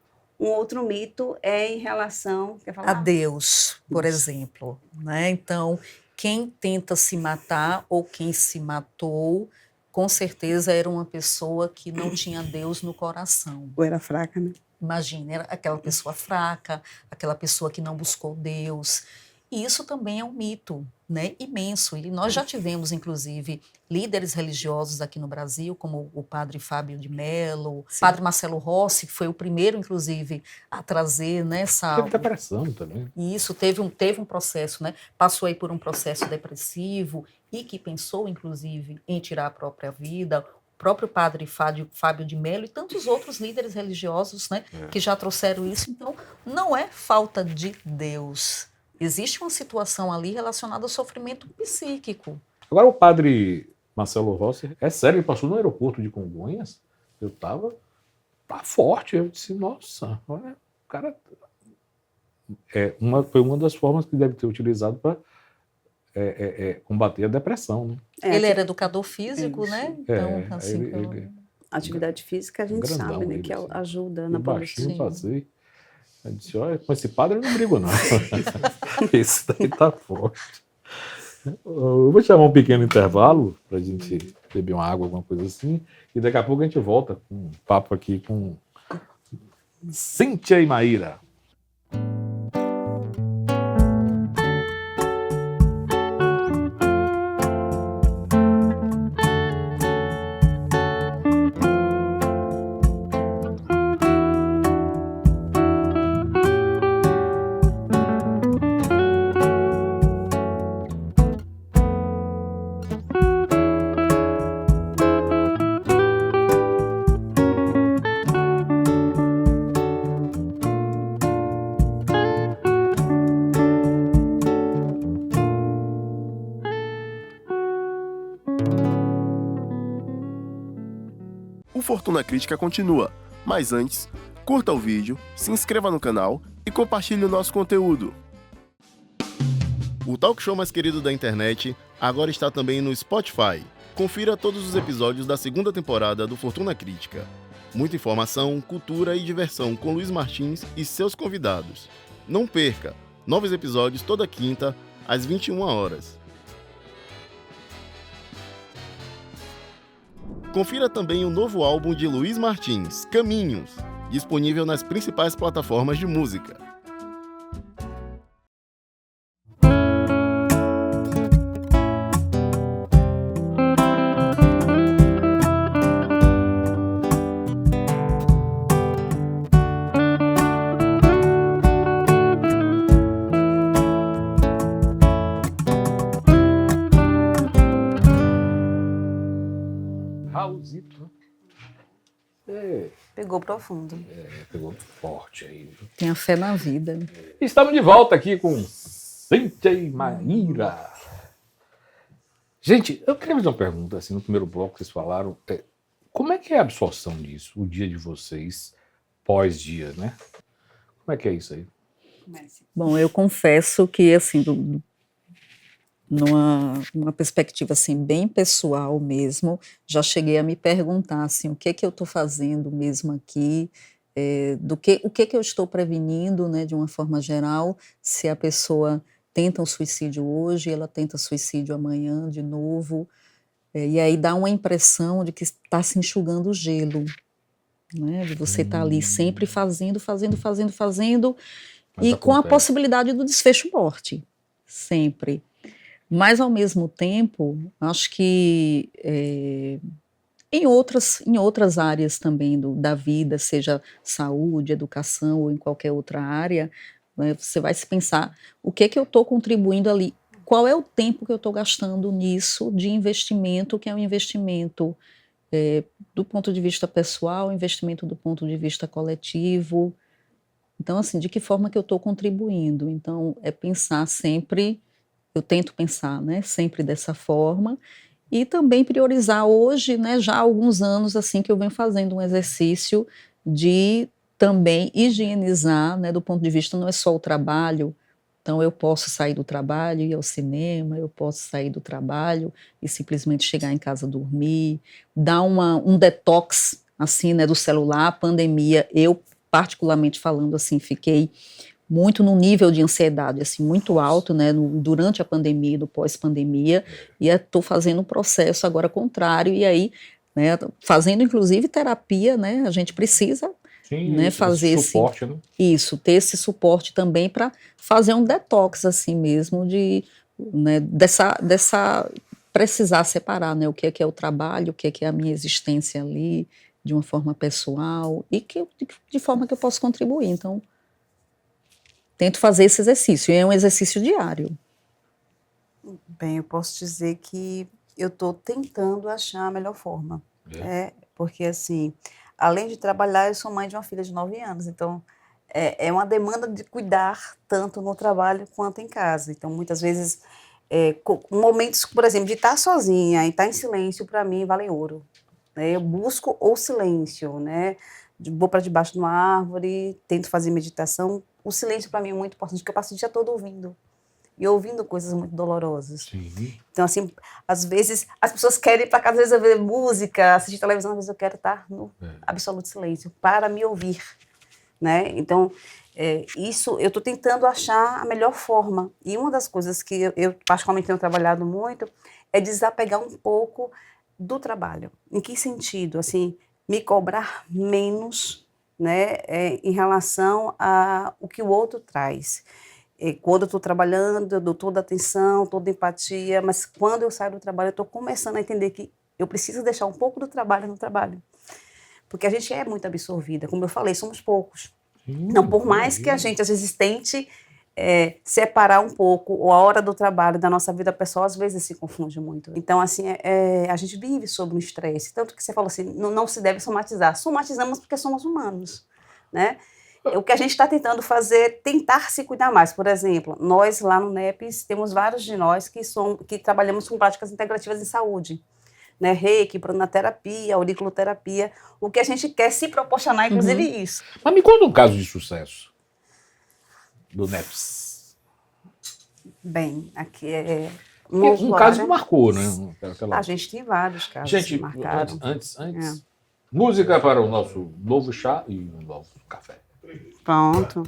Um outro mito é em relação... Quer falar? A Deus, por exemplo. Né? Então, quem tenta se matar ou quem se matou, com certeza era uma pessoa que não tinha Deus no coração. Ou era fraca, né? Imagina, era aquela pessoa fraca, aquela pessoa que não buscou Deus. E isso também é um mito, né, imenso. E nós já tivemos, inclusive, líderes religiosos aqui no Brasil, como o padre Fábio de Mello, o padre Marcelo Rossi, que foi o primeiro, inclusive, a trazer nessa... Teve depressão também. E isso teve um processo, né? Passou aí por um processo depressivo e que pensou, inclusive, em tirar a própria vida. O próprio padre Fábio de Mello e tantos outros líderes religiosos, né, que já trouxeram isso. Então, não é falta de Deus. Existe uma situação ali relacionada ao sofrimento psíquico. Agora, o padre Marcelo Rossi, é sério, ele passou no aeroporto de Congonhas, eu estava forte, eu disse, nossa, olha, o cara... foi uma das formas que deve ter utilizado para combater a depressão, né? Ele era educador físico, né? Então, assim, atividade física a gente grandão, sabe, né, que assim, ajuda na baixinho, passei. Eu disse, olha, com esse padre eu não brigo, não. Esse daí tá forte. Eu vou chamar um pequeno intervalo para a gente beber uma água, alguma coisa assim, e daqui a pouco a gente volta com um papo aqui com Cíntia e Maíra. O Fortuna Crítica continua, mas antes, curta o vídeo, se inscreva no canal e compartilhe o nosso conteúdo. O talk show mais querido da internet agora está também no Spotify. Confira todos os episódios da segunda temporada do Fortuna Crítica. Muita informação, cultura e diversão com Luiz Martins e seus convidados. Não perca! Novos episódios toda quinta, às 21 horas. Confira também o novo álbum de Luiz Martins, Caminhos, disponível nas principais plataformas de música. Raulzito, né? Pegou profundo. Pegou forte aí. Tenha fé na vida. Estamos de volta aqui com Cíntia e Maíra. Gente, eu queria fazer uma pergunta, assim, no primeiro bloco vocês falaram, como é que é a absorção disso, o dia de vocês, pós-dia, né? Como é que é isso aí? Bom, eu confesso que, assim, numa perspectiva, assim, bem pessoal mesmo, já cheguei a me perguntar, assim, o que é que eu estou fazendo mesmo aqui, o que é que eu estou prevenindo, né, de uma forma geral, se a pessoa tenta um suicídio hoje, ela tenta suicídio amanhã de novo, e aí dá uma impressão de que está se enxugando o gelo, né, de você estar ali sempre fazendo, Mas e com a acontece. possibilidade do desfecho morte, sempre. Mas, ao mesmo tempo, acho que em outras áreas também da vida, seja saúde, educação ou em qualquer outra área, né, você vai se pensar o que é que eu estou contribuindo ali, qual é o tempo que eu estou gastando nisso de investimento, que é um investimento do ponto de vista pessoal, investimento do ponto de vista coletivo. Então, assim, de que forma que eu estou contribuindo? Então, é pensar sempre... Eu tento pensar, né, sempre dessa forma e também priorizar hoje, né, já há alguns anos assim que eu venho fazendo um exercício de também higienizar, né, do ponto de vista não é só o trabalho, então eu posso sair do trabalho e ir ao cinema, eu posso sair do trabalho e simplesmente chegar em casa dormir, dar um detox assim, né, do celular. A pandemia, eu particularmente falando assim, fiquei muito no nível de ansiedade, assim, muito alto, né, durante a pandemia e do pós-pandemia, e estou fazendo um processo agora contrário, e aí, né, fazendo inclusive terapia, né, a gente precisa, Sim, né, esse fazer suporte, né? ter esse suporte também para fazer um detox, assim mesmo, né, dessa precisar separar, né, o que é o trabalho, o que é a minha existência ali, de uma forma pessoal, e de forma que eu posso contribuir, então... Tento fazer esse exercício, e é um exercício diário. Bem, eu posso dizer que eu estou tentando achar a melhor forma. Porque, assim, além de trabalhar, eu sou mãe de uma filha de 9 anos, então é uma demanda de cuidar tanto no trabalho quanto em casa. Então, muitas vezes, momentos, por exemplo, de estar sozinha e estar em silêncio, para mim, valem ouro. Né? Eu busco o silêncio, né? Vou para debaixo de uma árvore, tento fazer meditação. O silêncio para mim é muito importante, porque eu passo o dia todo ouvindo. E ouvindo coisas muito dolorosas. Sim. Então, assim, às vezes, as pessoas querem ir para casa, às vezes, ver música, assistir televisão, às vezes eu quero estar no absoluto silêncio, para me ouvir. Né? Então, isso eu estou tentando achar a melhor forma. E uma das coisas que eu particularmente tenho trabalhado muito é desapegar um pouco do trabalho. Em que sentido? Assim, me cobrar menos, né, em relação ao que o outro traz. Quando eu estou trabalhando, eu dou toda a atenção, toda a empatia, mas quando eu saio do trabalho, eu estou começando a entender que eu preciso deixar um pouco do trabalho no trabalho. Porque a gente é muito absorvida, como eu falei, somos poucos. Então, por mais que a gente, às vezes, tente separar um pouco a hora do trabalho da nossa vida pessoal, às vezes se confunde muito. Então, assim, a gente vive sob um estresse. Tanto que você falou assim, não se deve somatizar. Somatizamos porque somos humanos, né? O que a gente está tentando fazer é tentar se cuidar mais. Por exemplo, nós lá no NEPES temos vários de nós que trabalhamos com práticas integrativas em saúde. Né? Reiki, pranoterapia, auriculoterapia. O que a gente quer se proporcionar, inclusive, isso. Mas me conta um caso de sucesso do NEPES. Bem, aqui Um caso que marcou, né? A gente tem vários casos que marcaram. Antes música para o nosso novo chá e o novo café. Pronto.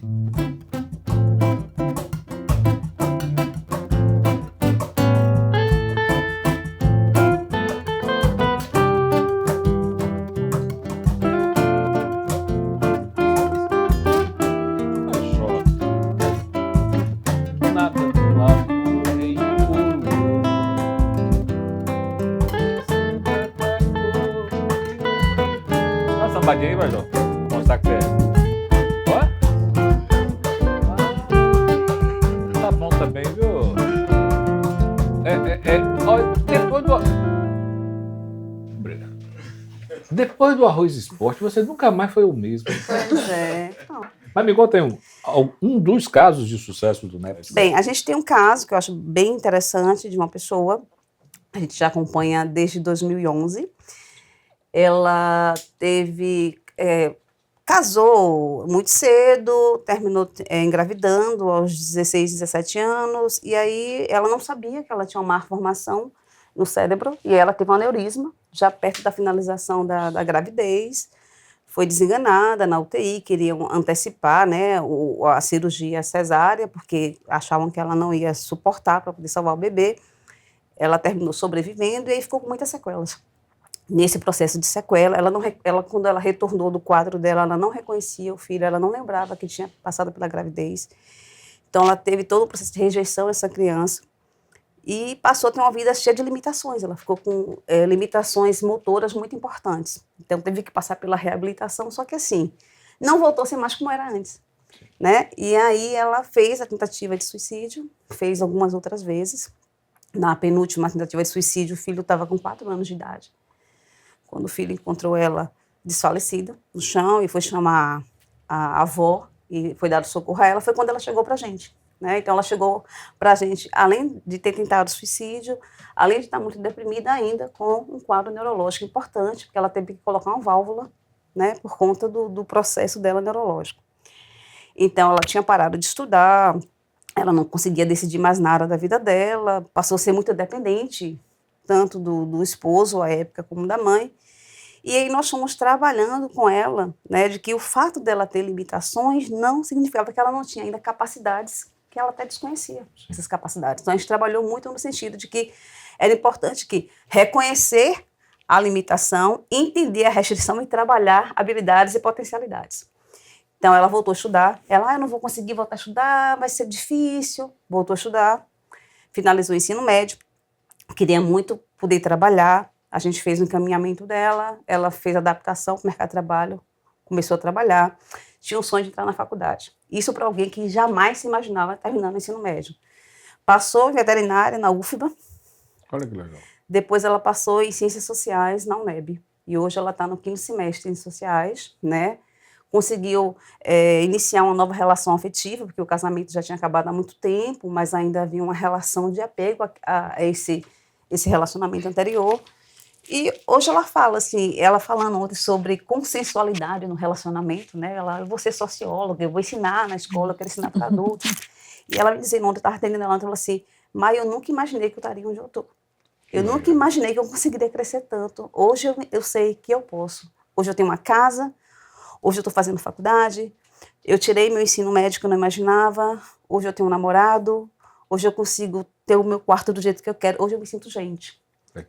sambadinha aí, Major. Vou mostrar que é. Ó. Tá bom também, viu? Ó, depois do... Obrigado. Depois do Arroz Esporte, você nunca mais foi o mesmo. Pois é. Não. Mas me conta aí um dos casos de sucesso do NEP. Bem, a gente tem um caso que eu acho bem interessante de uma pessoa, a gente já acompanha desde 2011. Ela casou muito cedo, terminou engravidando aos 16, 17 anos, e aí ela não sabia que ela tinha uma má formação no cérebro, e ela teve um aneurisma, já perto da finalização da gravidez, foi desenganada na UTI, queriam antecipar, né, a cirurgia cesárea, porque achavam que ela não ia suportar para poder salvar o bebê. Ela terminou sobrevivendo e aí ficou com muitas sequelas. Nesse processo de sequela, quando ela retornou do quadro dela, ela não reconhecia o filho, ela não lembrava que tinha passado pela gravidez. Então, ela teve todo o processo de rejeição, essa criança, e passou a ter uma vida cheia de limitações. Ela ficou com limitações motoras muito importantes. Então, teve que passar pela reabilitação, só que assim, não voltou a ser mais como era antes, né? E aí, ela fez a tentativa de suicídio, fez algumas outras vezes. Na penúltima tentativa de suicídio, o filho estava com 4 anos de idade. Quando o filho encontrou ela desfalecida no chão e foi chamar a avó e foi dado socorro a ela, foi quando ela chegou para a gente, né? Então, ela chegou para a gente, além de ter tentado suicídio, além de estar muito deprimida ainda, com um quadro neurológico importante, porque ela teve que colocar uma válvula, né, por conta do processo dela neurológico. Então, ela tinha parado de estudar, ela não conseguia decidir mais nada da vida dela, passou a ser muito dependente, tanto do esposo, à época, como da mãe. E aí nós fomos trabalhando com ela, né, de que o fato dela ter limitações não significava que ela não tinha ainda capacidades que ela até desconhecia, essas capacidades. Então, a gente trabalhou muito no sentido de que era importante que reconhecer a limitação, entender a restrição e trabalhar habilidades e potencialidades. Então, ela voltou a estudar. Ela, eu não vou conseguir voltar a estudar, vai ser difícil. Voltou a estudar, finalizou o ensino médio, queria muito poder trabalhar. A gente fez o encaminhamento dela, ela fez adaptação para o mercado de trabalho, começou a trabalhar, tinha um sonho de entrar na faculdade. Isso para alguém que jamais se imaginava terminando o ensino médio. Passou em veterinária na UFBA. Olha que legal. Depois ela passou em Ciências Sociais na UNEB. E hoje ela está no 5º semestre em Sociais, né? Conseguiu iniciar uma nova relação afetiva, porque o casamento já tinha acabado há muito tempo, mas ainda havia uma relação de apego a esse relacionamento anterior. E hoje ela fala assim, ela falando ontem sobre consensualidade no relacionamento, né? Eu vou ser socióloga, eu vou ensinar na escola, eu quero ensinar para adultos. E ela me dizendo ontem, eu estava atendendo ela, ela falou assim, Mai, eu nunca imaginei que eu estaria onde eu estou. Eu nunca imaginei que eu conseguiria crescer tanto. Hoje eu sei que eu posso. Hoje eu tenho uma casa, hoje eu estou fazendo faculdade, eu tirei meu ensino médio que eu não imaginava, hoje eu tenho um namorado, hoje eu consigo ter o meu quarto do jeito que eu quero, hoje eu me sinto gente.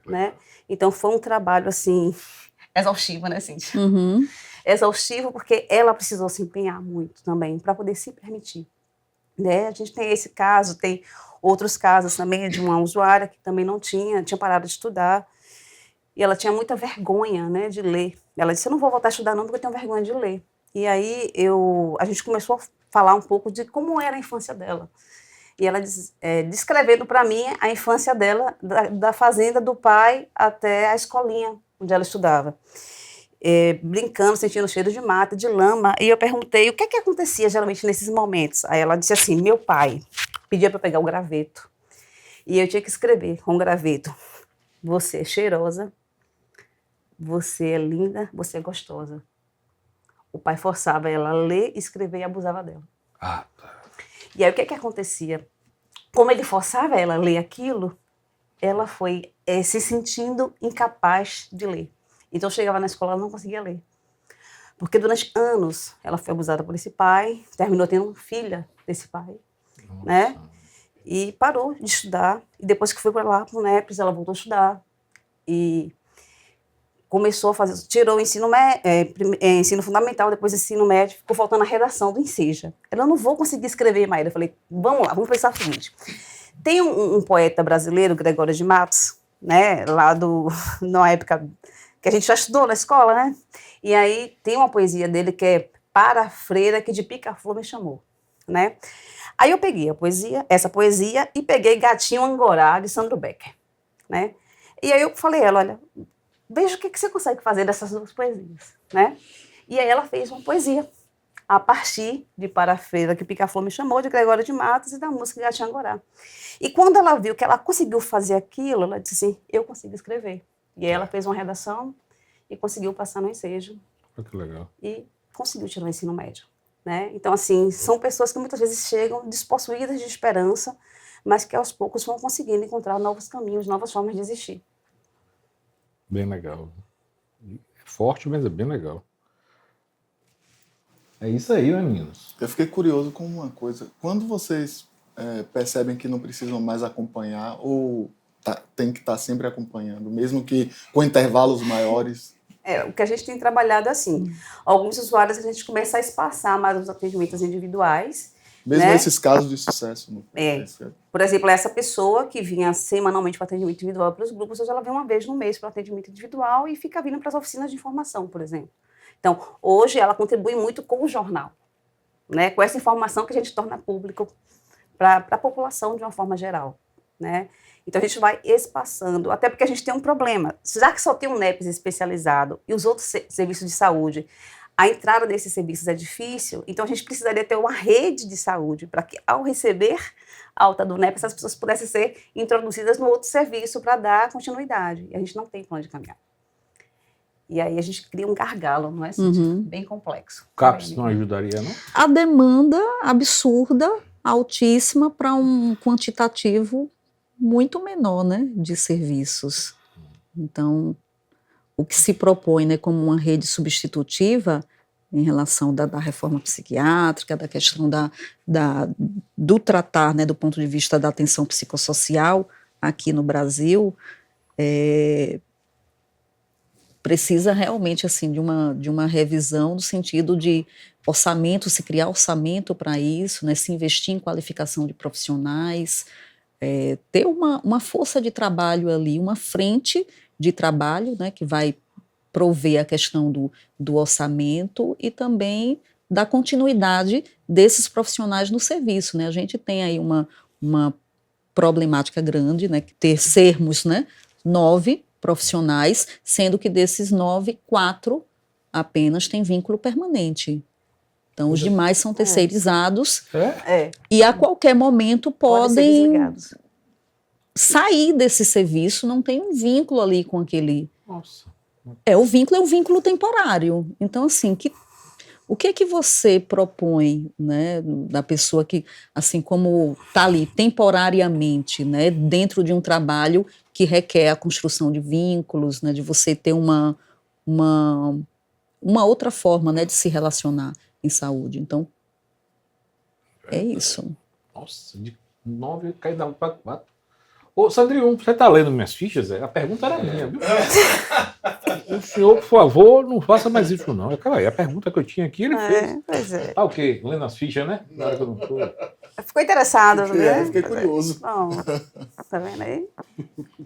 Né? Então foi um trabalho assim, exaustivo, né, Cíntia? Uhum. Exaustivo porque ela precisou se empenhar muito também para poder se permitir. Né? A gente tem esse caso, tem outros casos também de uma usuária que também não tinha parado de estudar e ela tinha muita vergonha, né, de ler. Ela disse, eu não vou voltar a estudar não porque eu tenho vergonha de ler. E aí a gente começou a falar um pouco de como era a infância dela. E ela descrevendo para mim a infância dela, da fazenda do pai até a escolinha onde ela estudava. Brincando, sentindo o cheiro de mata, de lama. E eu perguntei o que acontecia geralmente nesses momentos. Aí ela disse assim, meu pai pedia para eu pegar o graveto. E eu tinha que escrever com o graveto. Você é cheirosa, você é linda, você é gostosa. O pai forçava ela a ler, escrever e abusava dela. Ah, tá. E aí o que acontecia? Como ele forçava ela a ler aquilo, ela foi se sentindo incapaz de ler. Então chegava na escola, ela não conseguia ler. Porque durante anos ela foi abusada por esse pai, terminou tendo uma filha desse pai, né? E parou de estudar. E depois que foi para lá, para o NEPS, ela voltou a estudar. E começou a fazer, tirou o ensino fundamental, depois ensino médio, ficou faltando a redação do Enseja. Eu não vou conseguir escrever, Maíra. Eu falei, vamos lá, vamos pensar o seguinte. Tem um poeta brasileiro, Gregório de Matos, né, lá na época que a gente já estudou na escola, né? E aí tem uma poesia dele que é Para a Freira que de Pica-Flor me chamou, né? Aí eu peguei essa poesia, e peguei Gatinho Angorá, de Sandro Becker, né? E aí eu falei a ela, olha, veja o que você consegue fazer dessas duas poesias, né? E aí ela fez uma poesia, a partir de Para a Freira que Pica-Flor me chamou, de Gregório de Matos, e da música Gatinho Angorá. E quando ela viu que ela conseguiu fazer aquilo, ela disse assim, eu consigo escrever. E aí ela fez uma redação e conseguiu passar no ensejo. Que legal. E conseguiu tirar o ensino médio, né? Então, assim, são pessoas que muitas vezes chegam despossuídas de esperança, mas que aos poucos vão conseguindo encontrar novos caminhos, novas formas de existir. Bem legal. É forte, mas é bem legal. É isso aí, meninos. Eu fiquei curioso com uma coisa. Quando vocês percebem que não precisam mais acompanhar ou tem que estar sempre acompanhando, mesmo que com intervalos maiores? O que a gente tem trabalhado assim. Alguns usuários a gente começa a espaçar mais os atendimentos individuais. Mesmo né? nesses casos de sucesso. Por exemplo, essa pessoa que vinha semanalmente para atendimento individual para os grupos, hoje ela vem uma vez no mês para atendimento individual e fica vindo para as oficinas de informação, por exemplo. Então, hoje ela contribui muito com o jornal, né? Com essa informação que a gente torna público para a população de uma forma geral, né? Então, a gente vai espaçando, até porque a gente tem um problema. Já que só tem um NEPS especializado e os outros serviços de saúde, a entrada desses serviços é difícil, então a gente precisaria ter uma rede de saúde para que, ao receber a alta do NEPS, essas pessoas pudessem ser introduzidas no outro serviço para dar continuidade. E a gente não tem plano de caminhar. E aí a gente cria um gargalo, não é, Cíntia? Bem complexo. O CAPS não ajudaria, não? A demanda absurda, altíssima, para um quantitativo muito menor, né, de serviços. Então, o que se propõe, né, como uma rede substitutiva em relação da reforma psiquiátrica, da questão do tratar, né, do ponto de vista da atenção psicossocial aqui no Brasil, precisa realmente assim, de uma revisão no sentido de orçamento, se criar orçamento para isso, né, se investir em qualificação de profissionais, ter uma força de trabalho ali, uma frente de trabalho, né, que vai prover a questão do orçamento e também da continuidade desses profissionais no serviço, né? A gente tem aí uma problemática grande, né, que sermos, né, 9 profissionais, sendo que desses 9, 4 apenas têm vínculo permanente. Então, os demais são terceirizados e a qualquer momento podem sair desse serviço, não tem um vínculo ali com aquele... Nossa. O vínculo é um vínculo temporário. Então, assim, o que é que você propõe, né, da pessoa que, assim como está ali temporariamente, né, dentro de um trabalho que requer a construção de vínculos, né, de você ter uma outra forma, né, de se relacionar em saúde. Então, é isso. Nossa, de 9 cai da 1 para 4. Ô, Sandrinho, você está lendo minhas fichas? A pergunta era minha, viu? O senhor, por favor, não faça mais isso, não. A pergunta que eu tinha aqui, ele fez. Pois é. Tá o quê? Lendo as fichas, né? Na hora que eu não tô. Ficou interessado, né? Fiquei curioso. Bom, tá vendo aí?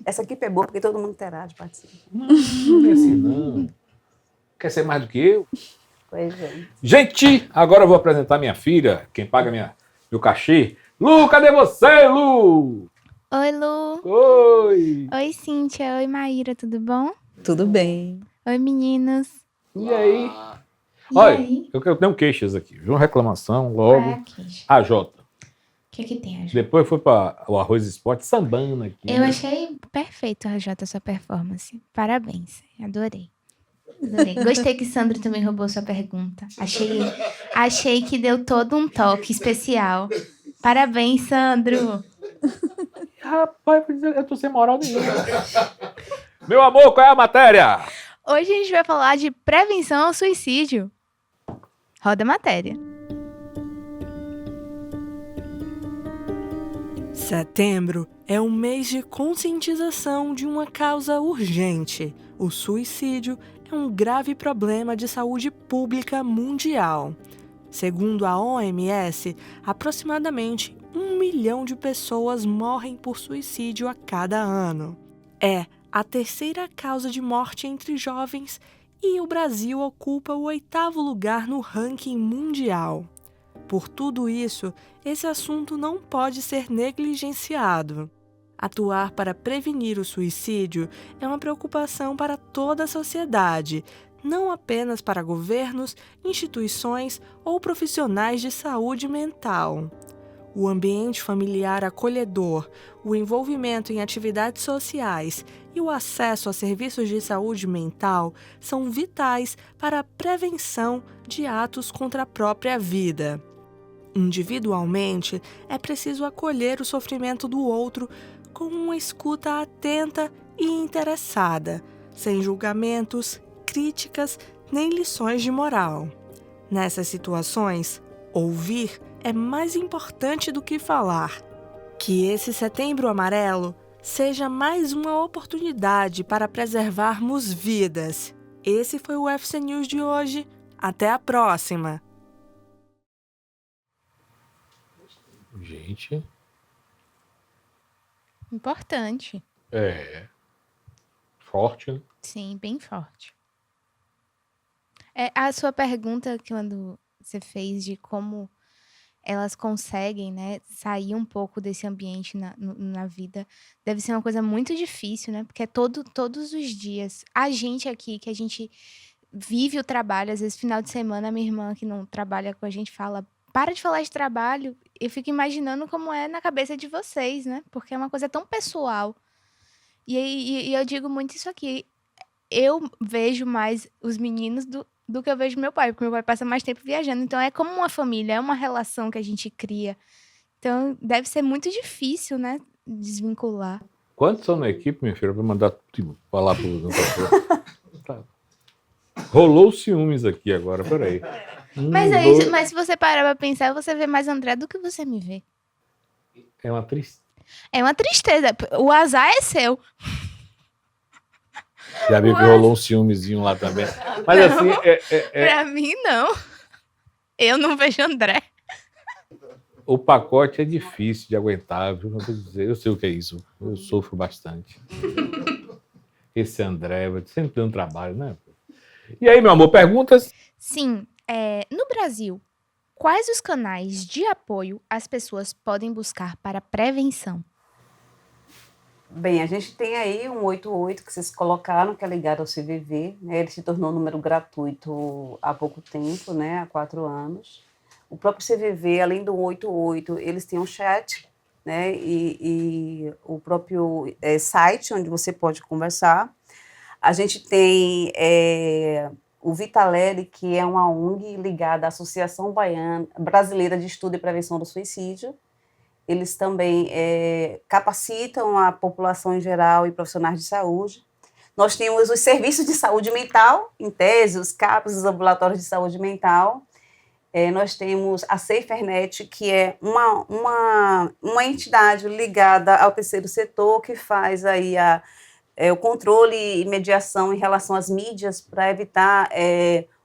Essa aqui pegou porque todo mundo terá de participar. Não é assim, não. Quer ser mais do que eu? Pois é. Gente, agora eu vou apresentar minha filha, quem paga meu cachê. Lu, cadê você, Lu? Oi, Lu. Oi! Oi, Cíntia. Oi, Maíra. Tudo bom? Tudo bem. Oi, meninos. E aí? E Olha, aí? eu tenho queixas aqui. Viu? Uma reclamação logo. Ah, queixa. A Jota. O que tem, AJ? Depois foi para o Arroz Esporte sambando aqui. Eu achei perfeito, AJ, a sua performance. Parabéns. Adorei. Adorei. Gostei que Sandro também roubou sua pergunta. Achei que deu todo um toque especial. Parabéns, Sandro. Rapaz, eu tô sem moral nenhuma. Meu amor, qual é a matéria? Hoje a gente vai falar de prevenção ao suicídio. Roda a matéria. Setembro é um mês de conscientização de uma causa urgente. O suicídio é um grave problema de saúde pública mundial. Segundo a OMS, aproximadamente 1 milhão de pessoas morrem por suicídio a cada ano. É a terceira causa de morte entre jovens e o Brasil ocupa o 8º lugar no ranking mundial. Por tudo isso, esse assunto não pode ser negligenciado. Atuar para prevenir o suicídio é uma preocupação para toda a sociedade, não apenas para governos, instituições ou profissionais de saúde mental. O ambiente familiar acolhedor, o envolvimento em atividades sociais e o acesso a serviços de saúde mental são vitais para a prevenção de atos contra a própria vida. Individualmente, é preciso acolher o sofrimento do outro com uma escuta atenta e interessada, sem julgamentos, críticas nem lições de moral. Nessas situações, ouvir é mais importante do que falar. Que esse Setembro Amarelo seja mais uma oportunidade para preservarmos vidas. Esse foi o UFC News de hoje. Até a próxima! Gente, Importante. forte, né? Sim, bem forte. A sua pergunta, quando você fez de como elas conseguem, né, sair um pouco desse ambiente na vida, deve ser uma coisa muito difícil, né? Porque é todos os dias. A gente aqui, que a gente vive o trabalho, às vezes final de semana, a minha irmã que não trabalha com a gente fala, para de falar de trabalho. Eu fico imaginando como é na cabeça de vocês, né? Porque é uma coisa tão pessoal. E eu digo muito isso aqui. Eu vejo mais os meninos do que eu vejo meu pai, porque meu pai passa mais tempo viajando. Então é como uma família, é uma relação que a gente cria. Então deve ser muito difícil, né? Desvincular. Quantos são na equipe, minha filha? Vou mandar falar pro doutor. Tá. Rolou ciúmes aqui agora, peraí. Mas se você parar pra pensar, você vê mais André do que você me vê. É uma tristeza. É uma tristeza. O azar é seu. Já vi que rolou um ciúmezinho lá também. Mas Não, assim, Pra mim, não. Eu não vejo André. o pacote é difícil de aguentar, viu? Eu sei o que é isso. Eu sofro bastante. Esse André vai sempre dando trabalho, né? E aí, meu amor, perguntas? Sim, no Brasil, quais os canais de apoio as pessoas podem buscar para prevenção? Bem, a gente tem aí um 88 que vocês colocaram, que é ligado ao CVV, né? Ele se tornou um número gratuito há pouco tempo, né? Há 4 anos. O próprio CVV, além do 88, eles têm um chat, né? E o próprio site onde você pode conversar. A gente tem o Vitaleri, que é uma ONG ligada à Associação Brasileira de Estudo e Prevenção do Suicídio. Eles também capacitam a população em geral e profissionais de saúde. Nós temos os serviços de saúde mental, em tese, os CAPs, os ambulatórios de saúde mental. Nós temos a SaferNet, que é uma entidade ligada ao terceiro setor, que faz aí o controle e mediação em relação às mídias para evitar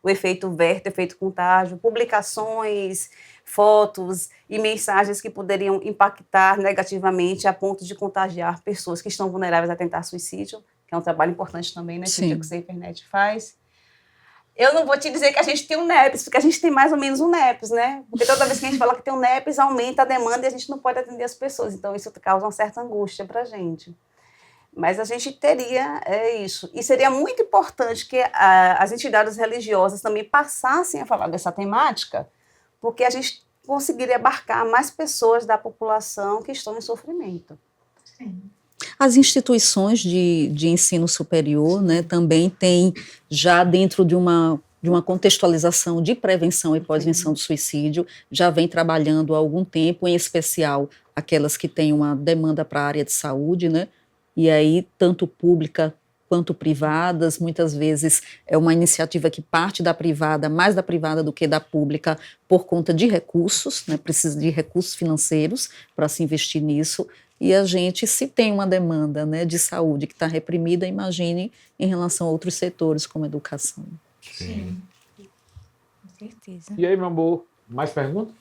o efeito Werther, efeito contágio, publicações, fotos e mensagens que poderiam impactar negativamente a ponto de contagiar pessoas que estão vulneráveis a tentar suicídio, que é um trabalho importante também, né, que o SaferNet faz. Eu não vou te dizer que a gente tem um NEPS, porque a gente tem mais ou menos um NEPS, né? Porque toda vez que a gente fala que tem um NEPS, aumenta a demanda e a gente não pode atender as pessoas. Então, isso causa uma certa angústia para a gente. Mas a gente teria isso. E seria muito importante que as entidades religiosas também passassem a falar dessa temática, porque a gente conseguiria abarcar mais pessoas da população que estão em sofrimento. Sim. As instituições de ensino superior, né, também têm, já dentro de uma contextualização de prevenção e pós-venção do suicídio, já vem trabalhando há algum tempo, em especial aquelas que têm uma demanda para a área de saúde, né, e aí tanto pública quanto privadas, muitas vezes é uma iniciativa que parte da privada, mais da privada do que da pública, por conta de recursos, né, precisa de recursos financeiros para se investir nisso, e a gente, se tem uma demanda, né, de saúde que está reprimida, imagine em relação a outros setores, como educação. Sim. Com certeza. E aí, meu amor, mais perguntas?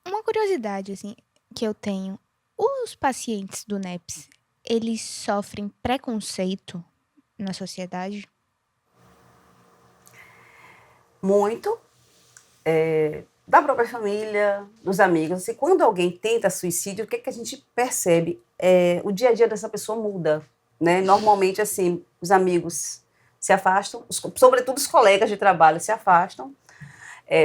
Uma curiosidade, assim, que eu tenho. Os pacientes do NEPS, eles sofrem preconceito na sociedade? Muito. Da própria família, dos amigos. E quando alguém tenta suicídio, o que a gente percebe? O dia a dia dessa pessoa muda, né? Normalmente, assim, os amigos se afastam, sobretudo os colegas de trabalho se afastam.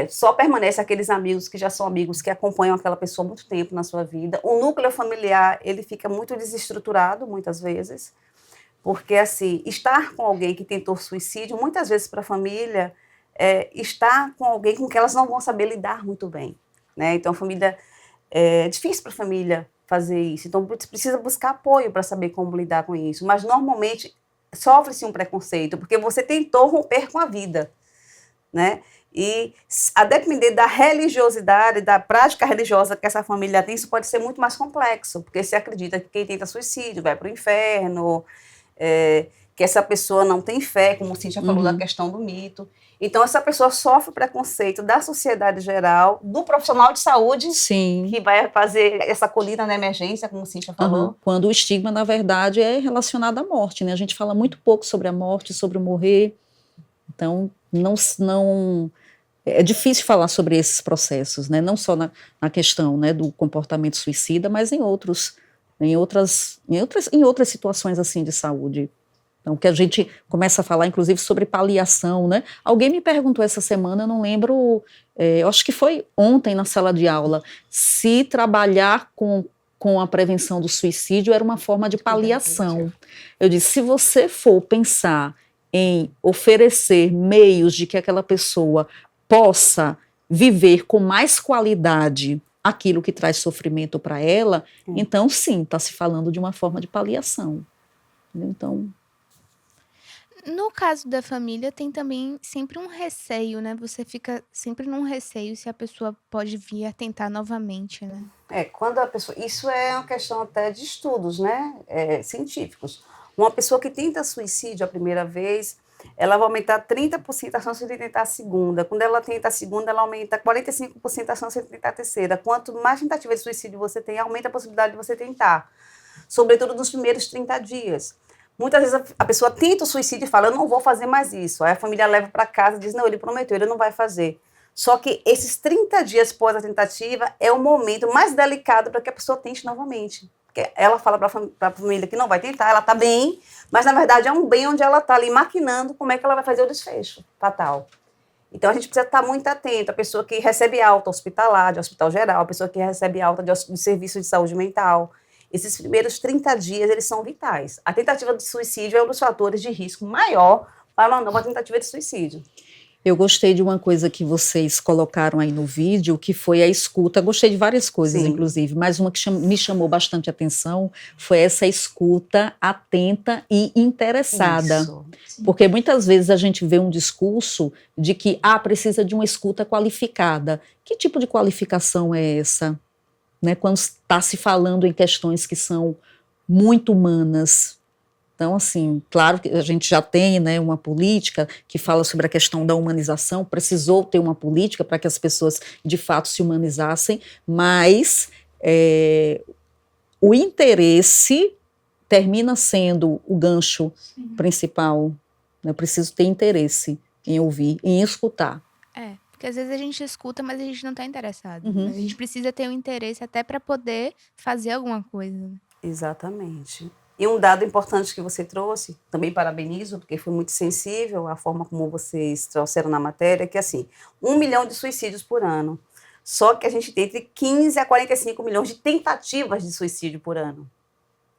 Só permanece aqueles amigos que já são amigos, que acompanham aquela pessoa há muito tempo na sua vida. O núcleo familiar, ele fica muito desestruturado, muitas vezes, porque, assim, estar com alguém que tentou suicídio, muitas vezes para a família, estar com alguém com que elas não vão saber lidar muito bem, né? Então, a família, é difícil para a família fazer isso, então precisa buscar apoio para saber como lidar com isso, mas normalmente sofre-se um preconceito, porque você tentou romper com a vida, né? E a depender da religiosidade, da prática religiosa que essa família tem, isso pode ser muito mais complexo, porque se acredita que quem tenta suicídio vai para o inferno, que essa pessoa não tem fé, como o Cíntia falou da questão do mito. Então, essa pessoa sofre preconceito da sociedade geral, do profissional de saúde, Sim. que vai fazer essa acolhida na emergência, como o Cíntia falou. Quando o estigma, na verdade, é relacionado à morte, né? A gente fala muito pouco sobre a morte, sobre o morrer. Então, não é difícil falar sobre esses processos, né? Não só na questão, né, do comportamento suicida, mas em outras situações assim de saúde. Então, que a gente começa a falar, inclusive, sobre paliação, né? Alguém me perguntou essa semana, eu não lembro, eu acho que foi ontem na sala de aula, se trabalhar com a prevenção do suicídio era uma forma de paliação. Eu disse, se você for pensar em oferecer meios de que aquela pessoa possa viver com mais qualidade aquilo que traz sofrimento para ela, então sim, está se falando de uma forma de paliação. Então... No caso da família, tem também sempre um receio, né? Você fica sempre num receio se a pessoa pode vir a tentar novamente, né? Quando a pessoa... Isso é uma questão até de estudos, né? Científicos. Uma pessoa que tenta suicídio a primeira vez, ela vai aumentar 30% a chance de tentar a segunda. Quando ela tenta a segunda, ela aumenta 45% a chance de tentar a terceira. Quanto mais tentativa de suicídio você tem, aumenta a possibilidade de você tentar. Sobretudo nos primeiros 30 dias. Muitas vezes a pessoa tenta o suicídio e fala, eu não vou fazer mais isso. Aí a família leva para casa e diz, não, ele prometeu, ele não vai fazer. Só que esses 30 dias após a tentativa é o momento mais delicado para que a pessoa tente novamente. Porque ela fala para a família que não vai tentar, ela está bem, mas na verdade é um bem onde ela está ali maquinando como é que ela vai fazer o desfecho fatal. Então a gente precisa estar muito atento. A pessoa que recebe alta hospitalar, de hospital geral, a pessoa que recebe alta de serviço de saúde mental, esses primeiros 30 dias, eles são vitais. A tentativa de suicídio é um dos fatores de risco maior para uma tentativa de suicídio. Eu gostei de uma coisa que vocês colocaram aí no vídeo, que foi a escuta. Gostei de várias coisas, inclusive, mas uma que me chamou bastante atenção foi essa escuta atenta e interessada. Isso. Porque muitas vezes a gente vê um discurso de que precisa de uma escuta qualificada. Que tipo de qualificação é essa? Né, quando está se falando em questões que são muito humanas. Então, assim, claro que a gente já tem, né, uma política que fala sobre a questão da humanização, precisou ter uma política para que as pessoas, de fato, se humanizassem, mas o interesse termina sendo o gancho principal. Eu preciso ter interesse em ouvir, em escutar. Porque às vezes a gente escuta, mas a gente não está interessado. A gente precisa ter um interesse até para poder fazer alguma coisa. Exatamente. E um dado importante que você trouxe, também parabenizo, porque foi muito sensível a forma como vocês trouxeram na matéria, que assim, 1 milhão de suicídios por ano. Só que a gente tem entre 15 a 45 milhões de tentativas de suicídio por ano.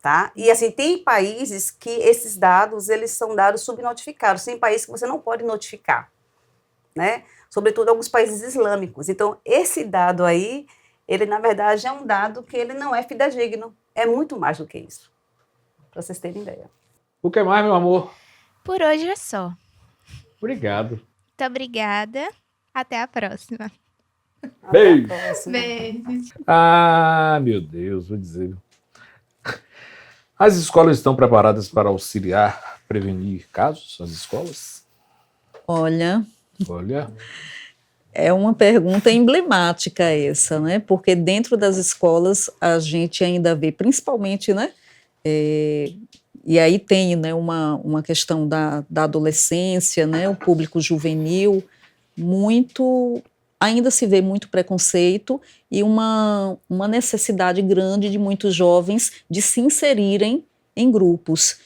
Tá? E assim, tem países que esses dados, eles são dados subnotificados. Tem países que você não pode notificar, né? Sobretudo alguns países islâmicos. Então, esse dado aí, ele na verdade é um dado que ele não é fidedigno. É muito mais do que isso, para vocês terem ideia. O que mais, meu amor? Por hoje é só. Obrigado. Muito obrigada. Até a próxima. Beijo. Beijo. Meu Deus, vou dizer. As escolas estão preparadas para auxiliar, prevenir casos? As escolas? Olha... É uma pergunta emblemática essa, né? Porque dentro das escolas a gente ainda vê, principalmente, né? E aí tem, né, uma questão da adolescência, né? O público juvenil, ainda se vê muito preconceito e uma necessidade grande de muitos jovens de se inserirem em grupos.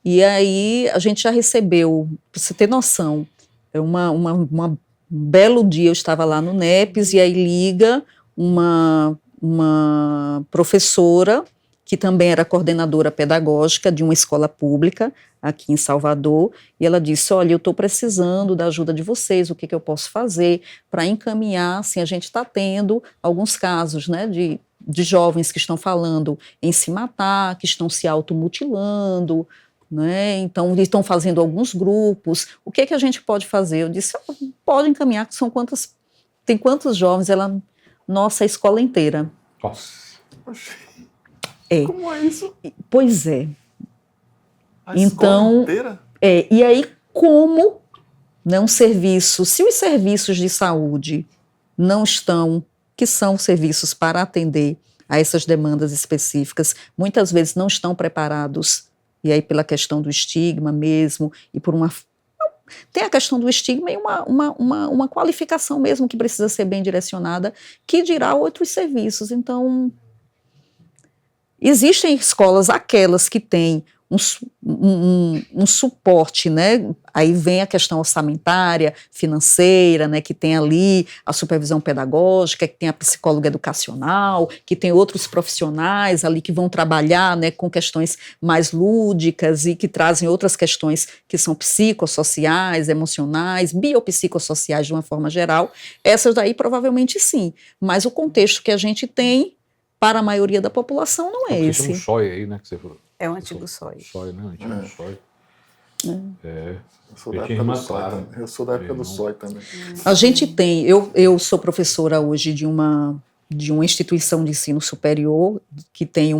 E aí a gente já recebeu, para você ter noção, um belo dia eu estava lá no NEPES e aí liga uma professora que também era coordenadora pedagógica de uma escola pública aqui em Salvador, e ela disse, olha, eu estou precisando da ajuda de vocês, o que eu posso fazer para encaminhar, assim, a gente está tendo alguns casos, né, de jovens que estão falando em se matar, que estão se automutilando, né, então estão fazendo alguns grupos, o que a gente pode fazer? Eu disse, pode encaminhar, que tem quantos jovens? Ela, nossa, a escola inteira. Nossa. Como é isso? Pois é. A Então, escola inteira? e aí como não serviço, se os serviços de saúde não estão, que são serviços para atender a essas demandas específicas, muitas vezes não estão preparados, e aí pela questão do estigma mesmo, e por tem a questão do estigma e uma qualificação mesmo que precisa ser bem direcionada, que dirá outros serviços. Então, existem escolas, aquelas que têm um suporte, né? Aí vem a questão orçamentária, financeira, né? Que tem ali a supervisão pedagógica, que tem a psicóloga educacional, que tem outros profissionais ali que vão trabalhar, né, com questões mais lúdicas e que trazem outras questões que são psicossociais, emocionais, biopsicossociais de uma forma geral. Essas daí provavelmente sim, mas o contexto que a gente tem para a maioria da população não é esse. Tem um SOI aí, né, que você falou. É o antigo SOI. SOI, né? Antigo SOI. Eu sou Eu da tinha época do irmã SOI Clara. também. Eu sou da época do SOI também. A gente tem, eu sou professora hoje de uma instituição de ensino superior que tem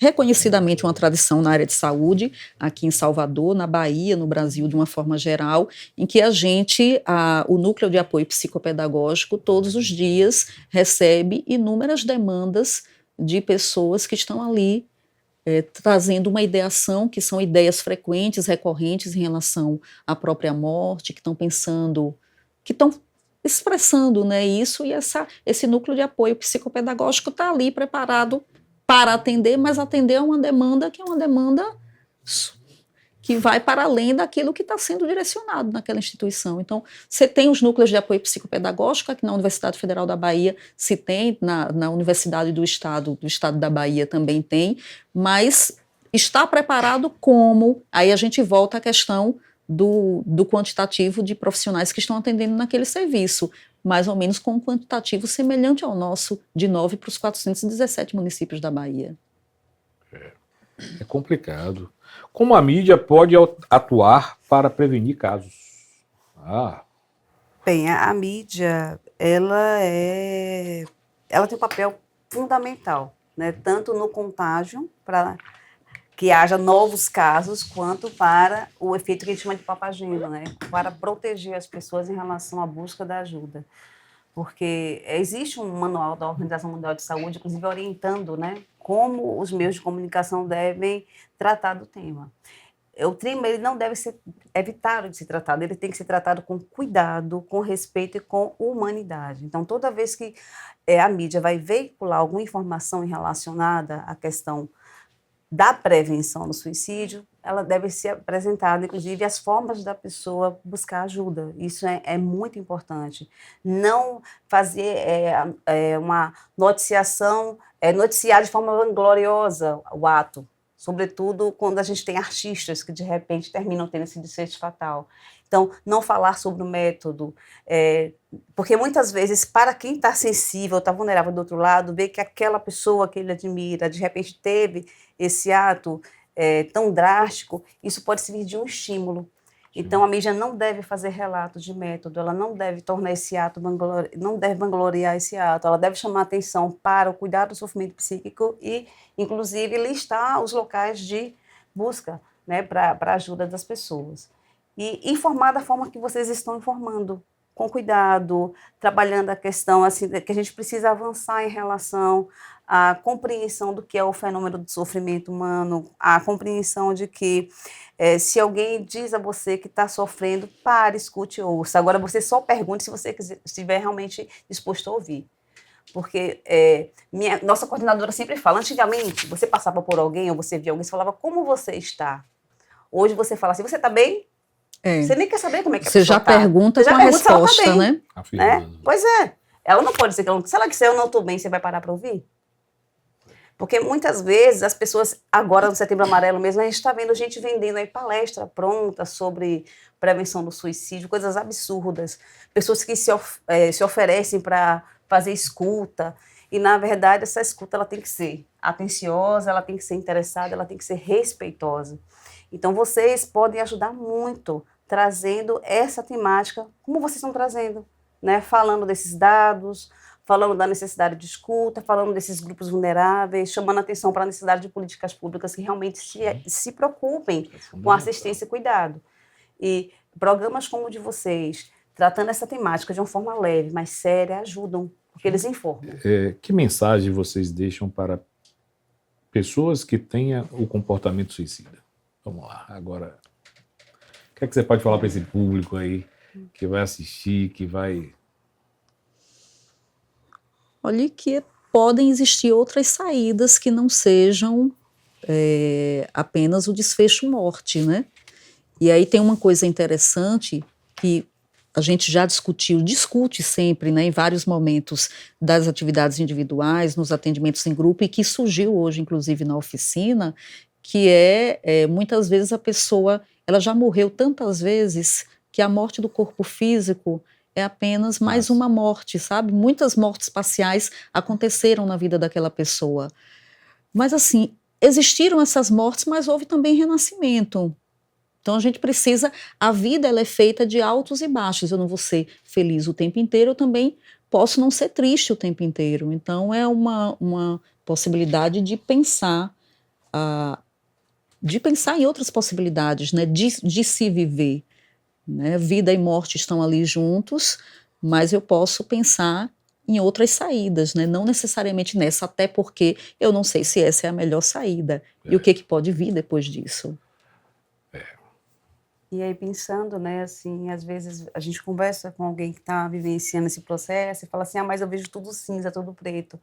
reconhecidamente uma tradição na área de saúde, aqui em Salvador, na Bahia, no Brasil, de uma forma geral, em que o Núcleo de Apoio Psicopedagógico, todos os dias, recebe inúmeras demandas de pessoas que estão ali trazendo uma ideação, que são ideias frequentes, recorrentes em relação à própria morte, que estão pensando, que estão expressando, né, isso, e esse núcleo de apoio psicopedagógico está ali preparado para atender, mas atender a uma demanda que é uma demanda que vai para além daquilo que está sendo direcionado naquela instituição. Então, você tem os núcleos de apoio psicopedagógico, aqui na Universidade Federal da Bahia se tem, na Universidade do Estado da Bahia também tem, mas está preparado como? Aí a gente volta à questão do quantitativo de profissionais que estão atendendo naquele serviço, mais ou menos com um quantitativo semelhante ao nosso, de 9 para os 417 municípios da Bahia. É complicado. Como a mídia pode atuar para prevenir casos? Bem, a mídia, ela tem um papel fundamental, né? Tanto no contágio, para que haja novos casos, quanto para o efeito que a gente chama de papageno, né? Para proteger as pessoas em relação à busca da ajuda. Porque existe um manual da Organização Mundial de Saúde, inclusive orientando, né, como os meios de comunicação devem tratar do tema. O tema ele não deve ser evitado de ser tratado, ele tem que ser tratado com cuidado, com respeito e com humanidade. Então, toda vez que a mídia vai veicular alguma informação relacionada à questão da prevenção do suicídio, ela deve ser apresentada, inclusive, as formas da pessoa buscar ajuda. Isso é muito importante. Não fazer uma noticiação, noticiar de forma vangloriosa o ato, sobretudo quando a gente tem artistas que, de repente, terminam tendo esse desfecho fatal. Então, não falar sobre o método, porque muitas vezes, para quem está sensível, está vulnerável do outro lado, ver que aquela pessoa que ele admira, de repente teve esse ato tão drástico, isso pode servir de um estímulo. Então, a mídia não deve fazer relatos de método, ela não deve tornar esse ato, não deve vangloriar esse ato, ela deve chamar atenção para o cuidado do sofrimento psíquico e, inclusive, listar os locais de busca, né, para a ajuda das pessoas. E informar da forma que vocês estão informando, com cuidado, trabalhando a questão assim, que a gente precisa avançar em relação à compreensão do que é o fenômeno do sofrimento humano, a compreensão de que se alguém diz a você que está sofrendo, pare, escute e ouça. Agora você só pergunte se você estiver realmente disposto a ouvir. Porque nossa coordenadora sempre fala, antigamente você passava por alguém ou você via alguém, você falava, como você está? Hoje você fala assim, você está bem? Você nem quer saber como é que você já tá. pergunta Você com já a pergunta se ela tá resposta, bem, né? né? Pois é. Ela não pode dizer que ela não... Se ela disser eu não estou bem, você vai parar para ouvir? Porque muitas vezes as pessoas, agora no Setembro Amarelo mesmo, a gente está vendo gente vendendo aí palestra pronta sobre prevenção do suicídio, coisas absurdas. Pessoas que se oferecem para fazer escuta. E, na verdade, essa escuta ela tem que ser atenciosa, ela tem que ser interessada, ela tem que ser respeitosa. Então, vocês podem ajudar muito trazendo essa temática, como vocês estão trazendo, né? Falando desses dados, falando da necessidade de escuta, falando desses grupos vulneráveis, chamando atenção para a necessidade de políticas públicas que realmente se preocupem com assistência e cuidado. E programas como o de vocês, tratando essa temática de uma forma leve, mas séria, ajudam, porque eles informam. Que mensagem vocês deixam para pessoas que tenham o comportamento suicida? Vamos lá, agora, o que é que você pode falar para esse público aí, que vai assistir, que vai... Olha que podem existir outras saídas que não sejam apenas o desfecho morte, né? E aí tem uma coisa interessante que a gente já discute sempre, né, em vários momentos das atividades individuais, nos atendimentos em grupo, e que surgiu hoje, inclusive, na oficina, que muitas vezes a pessoa, ela já morreu tantas vezes que a morte do corpo físico é apenas mais uma morte, sabe? Muitas mortes parciais aconteceram na vida daquela pessoa. Mas, assim, existiram essas mortes, mas houve também renascimento. Então, a gente precisa... A vida, ela é feita de altos e baixos. Eu não vou ser feliz o tempo inteiro, eu também posso não ser triste o tempo inteiro. Então, é uma possibilidade de pensar... em outras possibilidades, né? de se viver. Né? Vida e morte estão ali juntos, mas eu posso pensar em outras saídas, né? Não necessariamente nessa, até porque eu não sei se essa é a melhor saída. E o que pode vir depois disso. E aí, pensando, né, assim, às vezes a gente conversa com alguém que está vivenciando esse processo e fala assim, mas eu vejo tudo cinza, tudo preto.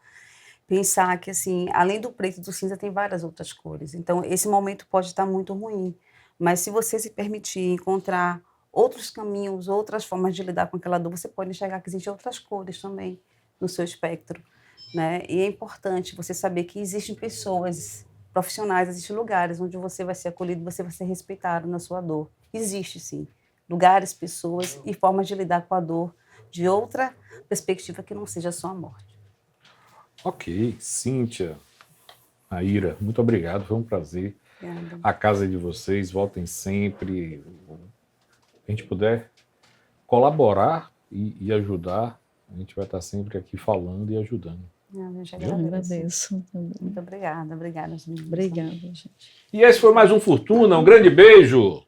Pensar que, assim, além do preto e do cinza, tem várias outras cores. Então, esse momento pode estar muito ruim. Mas se você se permitir encontrar outros caminhos, outras formas de lidar com aquela dor, você pode enxergar que existem outras cores também no seu espectro, né? E é importante você saber que existem pessoas profissionais, existem lugares onde você vai ser acolhido, você vai ser respeitado na sua dor. Existe, sim, lugares, pessoas e formas de lidar com a dor de outra perspectiva que não seja só a morte. Ok, Cíntia, Aira, muito obrigado, foi um prazer. Obrigada. A casa é de vocês, voltem sempre. A gente puder colaborar e ajudar, a gente vai estar sempre aqui falando e ajudando. Eu já Eu agradeço. Muito obrigada, gente. Obrigada, gente. E esse foi mais um Fortuna, um grande beijo!